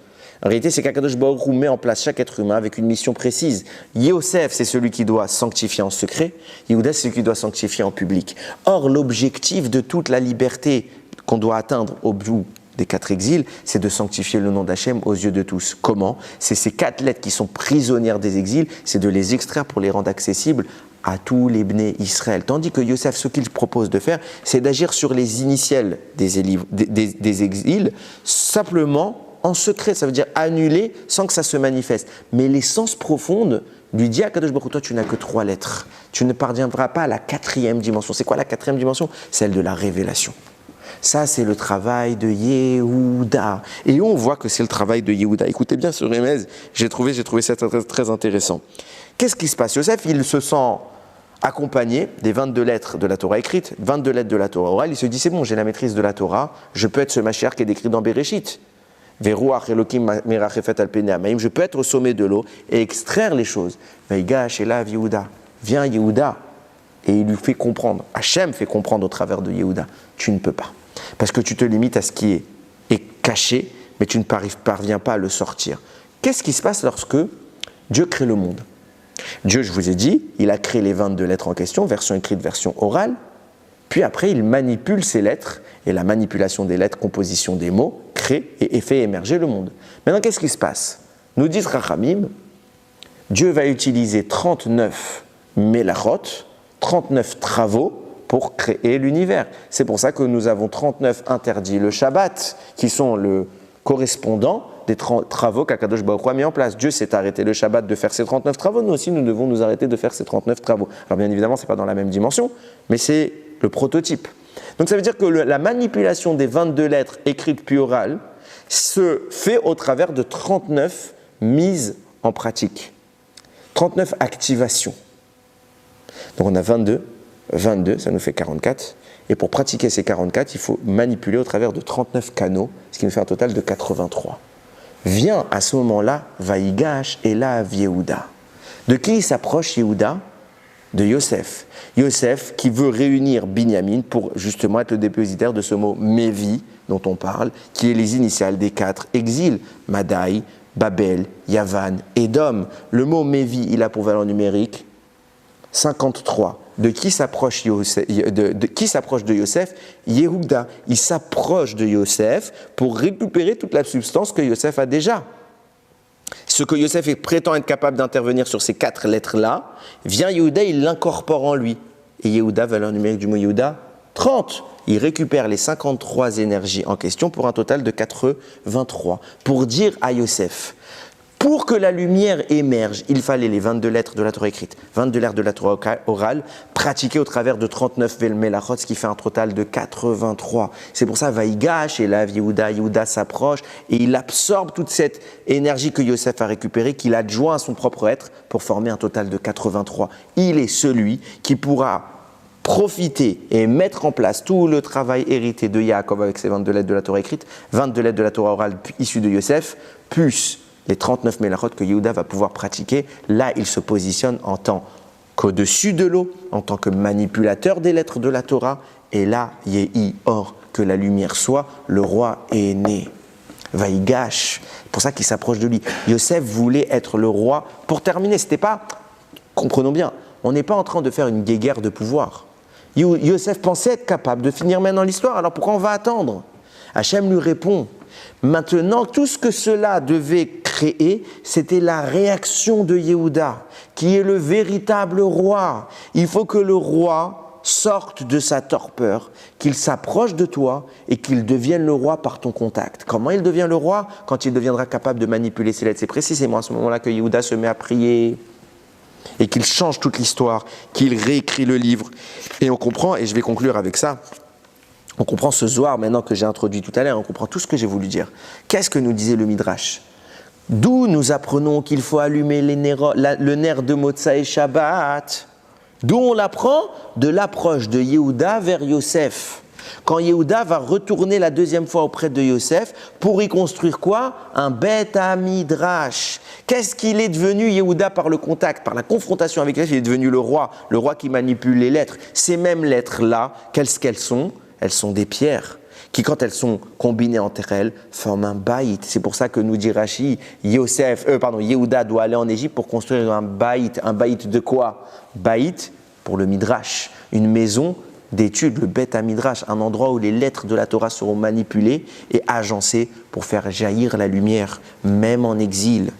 En réalité, c'est qu'Akadosh Baruch Hu met en place chaque être humain avec une mission précise. Yosef, c'est celui qui doit sanctifier en secret. Yehuda, c'est celui qui doit sanctifier en public. Or, l'objectif de toute la liberté qu'on doit atteindre au bout des 4 exils, c'est de sanctifier le nom d'Hachem aux yeux de tous. Comment? C'est ces 4 lettres qui sont prisonnières des exils, c'est de les extraire pour les rendre accessibles à tous les Bnei Israël. Tandis que Yosef, ce qu'il propose de faire, c'est d'agir sur les initiales des exils, simplement en secret, ça veut dire annuler sans que ça se manifeste. Mais l'essence profonde lui dit à Kadosh Baruch Hu, toi tu n'as que 3 lettres. Tu ne parviendras pas à la 4e dimension. C'est quoi la 4e dimension? Celle de la révélation. Ça, c'est le travail de Yehuda. Et on voit que c'est le travail de Yehuda. Écoutez bien ce remez, j'ai trouvé ça très, très intéressant. Qu'est-ce qui se passe? Yosef, il se sent accompagné des 22 lettres de la Torah écrite, 22 lettres de la Torah orale. Il se dit, c'est bon, j'ai la maîtrise de la Torah, je peux être ce Mashiach qui est décrit dans Bereshit. Veruach Elokim merachefet al pnei hamayim. Je peux être au sommet de l'eau et extraire les choses. Vaigash elav Yehuda. Viens Yehuda. Et il lui fait comprendre, Hachem fait comprendre au travers de Yehuda, tu ne peux pas. Parce que tu te limites à ce qui est caché, mais tu ne parviens pas à le sortir. Qu'est-ce qui se passe lorsque Dieu crée le monde? Dieu, je vous ai dit, il a créé les 22 lettres en question, version écrite, version orale, puis après il manipule ces lettres, et la manipulation des lettres, composition des mots, crée et fait émerger le monde. Maintenant, qu'est-ce qui se passe? Nous disent Rachamim, Dieu va utiliser 39 melachot, 39 travaux pour créer l'univers. C'est pour ça que nous avons 39 interdits le Shabbat, qui sont le correspondant des travaux qu'Akadosh Baruch Hu a mis en place. Dieu s'est arrêté le Shabbat de faire ses 39 travaux, nous aussi nous devons nous arrêter de faire ces 39 travaux. Alors bien évidemment, ce n'est pas dans la même dimension, mais c'est le prototype. Donc ça veut dire que la manipulation des 22 lettres écrites puis orales se fait au travers de 39 mises en pratique, 39 activations. Donc on a 22, ça nous fait 44. Et pour pratiquer ces 44, il faut manipuler au travers de 39 canaux, ce qui nous fait un total de 83. Vient à ce moment-là, Vaïgash elav Yehuda. De qui il s'approche Yehuda? De Yosef. Yosef qui veut réunir Binyamin pour justement être le dépositaire de ce mot Mévi dont on parle, qui est les initiales des 4 exils, Madaï, Babel, Yavan, Édom. Le mot Mévi, il a pour valeur numérique 53. De qui s'approche de Yosef? Yehuda. Il s'approche de Yosef pour récupérer toute la substance que Yosef a déjà. Ce que Yosef prétend être capable d'intervenir sur ces 4 lettres-là, vient Yehuda, il l'incorpore en lui. Et Yehuda, valeur numérique du mot Yehuda, 30. Il récupère les 53 énergies en question pour un total de 83. Pour dire à Yosef, pour que la lumière émerge, il fallait les 22 lettres de la Torah écrite, 22 lettres de la Torah orale, pratiquées au travers de 39 melachot, ce qui fait un total de 83. C'est pour ça, Vaïgash elav Yehuda, Yehuda s'approche et il absorbe toute cette énergie que Yosef a récupérée, qu'il adjoint à son propre être pour former un total de 83. Il est celui qui pourra profiter et mettre en place tout le travail hérité de Yaakov avec ses 22 lettres de la Torah écrites, 22 lettres de la Torah orale issues de Yosef, plus les 39 mélachot que Yehuda va pouvoir pratiquer, là il se positionne en tant qu'au-dessus de l'eau, en tant que manipulateur des lettres de la Torah, et là, Yehi Or, que la lumière soit, le roi est né. Vaïgash, c'est pour ça qu'il s'approche de lui. Yosef voulait être le roi. Pour terminer, c'était pas, comprenons bien, on n'est pas en train de faire une guéguerre de pouvoir. Yosef pensait être capable de finir maintenant l'histoire, alors pourquoi on va attendre? Hachem lui répond, maintenant tout ce que cela devait créer, c'était la réaction de Yehuda, qui est le véritable roi. Il faut que le roi sorte de sa torpeur, qu'il s'approche de toi et qu'il devienne le roi par ton contact. Comment il devient le roi? Quand il deviendra capable de manipuler ses lettres. C'est précisément à ce moment-là que Yehuda se met à prier et qu'il change toute l'histoire, qu'il réécrit le livre. Et on comprend, et je vais conclure avec ça, on comprend ce Zohar maintenant que j'ai introduit tout à l'heure, on comprend tout ce que j'ai voulu dire. Qu'est-ce que nous disait le Midrash? D'où nous apprenons qu'il faut allumer le nerf de Motsa et Shabbat? D'où on l'apprend? De l'approche de Yehuda vers Yosef. Quand Yehuda va retourner la deuxième fois auprès de Yosef pour y construire quoi? Un Beth Midrash. Qu'est-ce qu'il est devenu Yehuda par le contact, par la confrontation avec Yosef? Il est devenu le roi qui manipule les lettres. Ces mêmes lettres-là, qu'est-ce qu'elles sont? Elles sont des pierres qui, quand elles sont combinées entre elles, forment un baït. C'est pour ça que nous dit Rashi, Yehuda doit aller en Égypte pour construire un baït. Un baït de quoi? Baït pour le Midrash, une maison d'études, le Beth Midrash, un endroit où les lettres de la Torah seront manipulées et agencées pour faire jaillir la lumière, même en exil.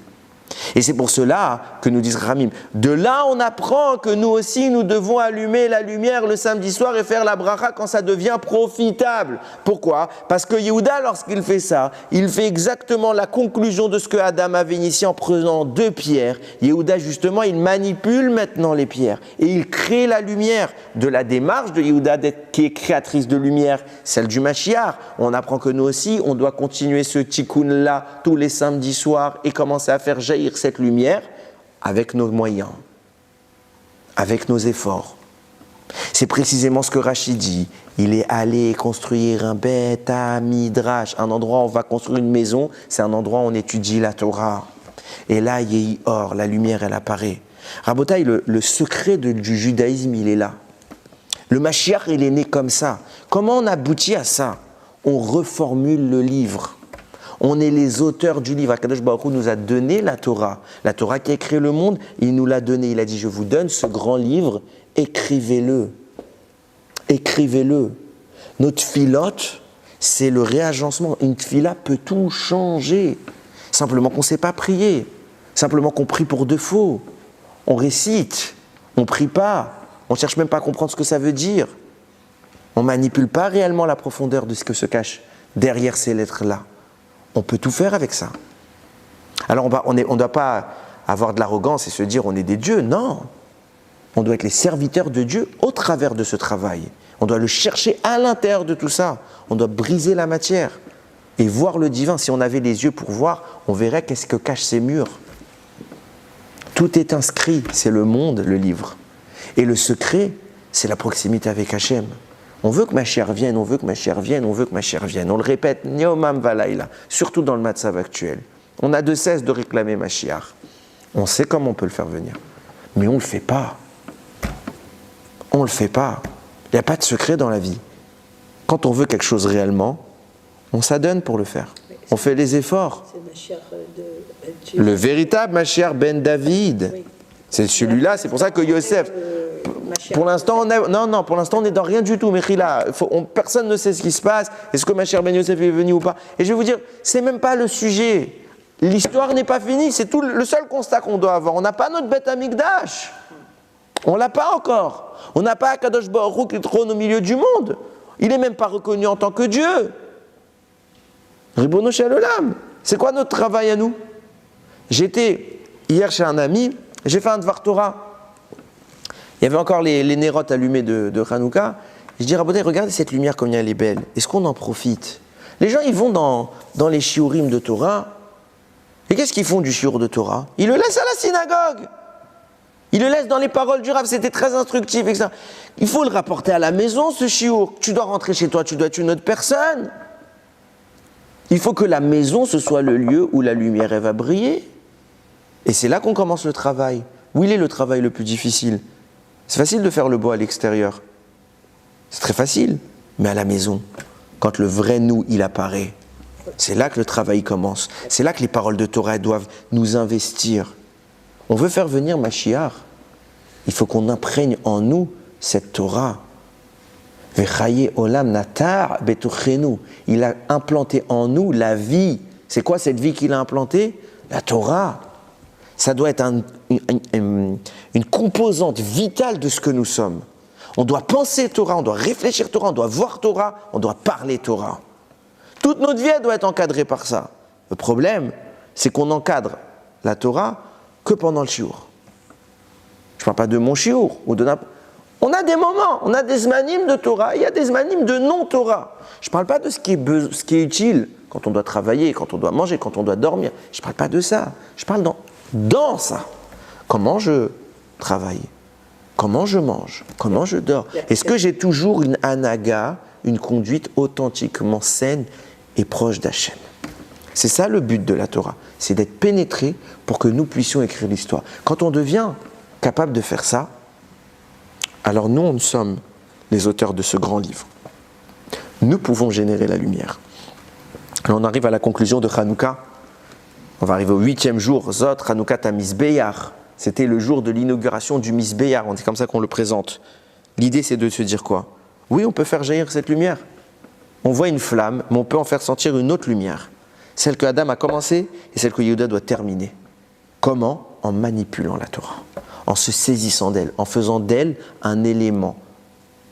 Et c'est pour cela que nous disent Ramim, de là on apprend que nous aussi nous devons allumer la lumière le samedi soir et faire la bracha quand ça devient profitable. Pourquoi? Parce que Yehuda, lorsqu'il fait ça, il fait exactement la conclusion de ce que Adam avait initié en prenant 2 pierres. Yehuda justement, il manipule maintenant les pierres et il crée la lumière. De la démarche de Yehuda qui est créatrice de lumière, celle du Mashiach, on apprend que nous aussi on doit continuer ce tikkun là tous les samedis soirs et commencer à faire jaillir cette lumière avec nos moyens, avec nos efforts. C'est précisément ce que Rachid dit. Il est allé construire un Beth Midrash, un endroit où on va construire une maison, c'est un endroit où on étudie la Torah. Et là, Yehi Or, la lumière, elle apparaît. Rabotaï, le secret du judaïsme, il est là. Le Mashiach, il est né comme ça. Comment on aboutit à ça? On reformule le livre. On est les auteurs du livre. Akadosh Baruch Hu nous a donné la Torah qui a créé le monde, il nous l'a donné. Il a dit, je vous donne ce grand livre, écrivez-le. Écrivez-le. Notre tfilote, c'est le réagencement. Une tfila peut tout changer. Simplement qu'on ne sait pas prier. Simplement qu'on prie pour de faux. On récite. On ne prie pas. On ne cherche même pas à comprendre ce que ça veut dire. On ne manipule pas réellement la profondeur de ce que se cache derrière ces lettres-là. On peut tout faire avec ça. Alors on ne doit pas avoir de l'arrogance et se dire on est des dieux, non. On doit être les serviteurs de Dieu au travers de ce travail. On doit le chercher à l'intérieur de tout ça. On doit briser la matière et voir le divin. Si on avait les yeux pour voir, on verrait qu'est-ce que cachent ces murs. Tout est inscrit, c'est le monde, le livre. Et le secret, c'est la proximité avec Hachem. On veut que Mashiach vienne, on veut que Mashiach vienne, on veut que Mashiach vienne. On le répète, Niomam Valaïla, surtout dans le Matzav actuel. On a de cesse de réclamer Mashiach. On sait comment on peut le faire venir. Mais on ne le fait pas. On ne le fait pas. Il n'y a pas de secret dans la vie. Quand on veut quelque chose réellement, on s'adonne pour le faire. On fait les efforts. C'est Mashiach Le véritable Mashiach ben David. Oui. C'est celui-là, c'est pour ça que Yosef... Pour l'instant, on est dans rien du tout, Mechila. Personne ne sait ce qui se passe. Est-ce que Mashiach ben Yosef est venu ou pas? Et je vais vous dire, c'est même pas le sujet. L'histoire n'est pas finie. C'est tout le seul constat qu'on doit avoir. On n'a pas notre Beth Amikdash. On l'a pas encore. On n'a pas Akadosh Baruch Hu qui trône au milieu du monde. Il n'est même pas reconnu en tant que Dieu. Ribono shel olam. C'est quoi notre travail à nous? J'étais hier chez un ami, j'ai fait un Dvar Torah. Il y avait encore les nérotes allumées de Hanouka. Je dis, Rabotai, regardez cette lumière, combien elle est belle. Est-ce qu'on en profite? Les gens, ils vont dans les shiurim de Torah. Et qu'est-ce qu'ils font du shiur de Torah? Ils le laissent à la synagogue. Il le laisse dans les paroles du Rav, c'était très instructif. Etc. Il faut le rapporter à la maison, ce shiur. Tu dois rentrer chez toi, tu dois être une autre personne. Il faut que la maison, ce soit le lieu où la lumière elle va briller. Et c'est là qu'on commence le travail. Où il est le travail le plus difficile? C'est facile de faire le beau à l'extérieur. C'est très facile. Mais à la maison, quand le vrai nous, il apparaît, c'est là que le travail commence. C'est là que les paroles de Torah doivent nous investir. On veut faire venir Mashiach. Il faut qu'on imprègne en nous cette Torah. Vechaye olam natar betuchenu. Il a implanté en nous la vie. C'est quoi cette vie qu'il a implantée? La Torah. Ça doit être une composante vitale de ce que nous sommes. On doit penser Torah, on doit réfléchir Torah, on doit voir Torah, on doit parler Torah. Toute notre vie elle doit être encadrée par ça. Le problème, c'est qu'on encadre la Torah que pendant le shiur. Je ne parle pas de mon shiur. On a des moments, on a des zmanim de Torah, il y a des zmanim de non-Torah. Je ne parle pas de ce qui est utile quand on doit travailler, quand on doit manger, quand on doit dormir. Je ne parle pas de ça. Je parle dans ça. Comment je travaille? Comment je mange? Comment je dors? Est-ce que j'ai toujours une anaga, une conduite authentiquement saine et proche d'Hachem? C'est ça le but de la Torah, c'est d'être pénétré pour que nous puissions écrire l'histoire. Quand on devient capable de faire ça, alors nous sommes les auteurs de ce grand livre. Nous pouvons générer la lumière. Alors on arrive à la conclusion de Hanouka. On va arriver au 8e jour, Zot Hanouka Tamizbeyar. C'était le jour de l'inauguration du Misbeyar, c'est comme ça qu'on le présente. L'idée c'est de se dire quoi? Oui, on peut faire jaillir cette lumière. On voit une flamme, mais on peut en faire sentir une autre lumière. Celle que Adam a commencé et celle que Yehuda doit terminer. Comment? En manipulant la Torah, en se saisissant d'elle, en faisant d'elle un élément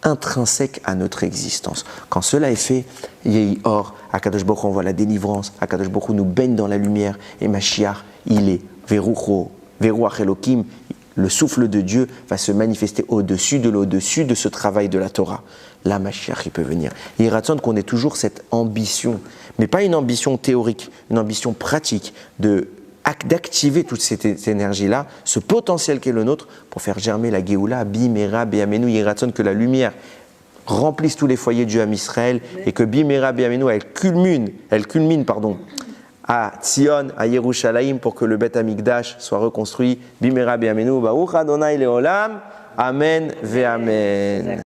intrinsèque à notre existence. Quand cela est fait, Yehi Or, Akadosh Baruch Hu, on voit la délivrance, Akadosh Baruch Hu nous baigne dans la lumière, et Mashiach, il est Verucho, Veruach Elokim, le souffle de Dieu va se manifester au-dessus de ce travail de la Torah. Là, Mashiach, il peut venir. Il ratsonne qu'on ait toujours cette ambition, mais pas une ambition théorique, une ambition pratique d'activer toute cette énergie-là, ce potentiel qui est le nôtre, pour faire germer la Géoula, Bimera, Béamenu. Il ratsonne que la lumière remplisse tous les foyers du Ham Israël et que Bimera, Béamenu, elle culmine, à Tzion, à Yerushalayim, pour que le Beth Amikdash soit reconstruit. Bimera, Béamenu, Baruch Adonai Leolam, Amen ve Amen.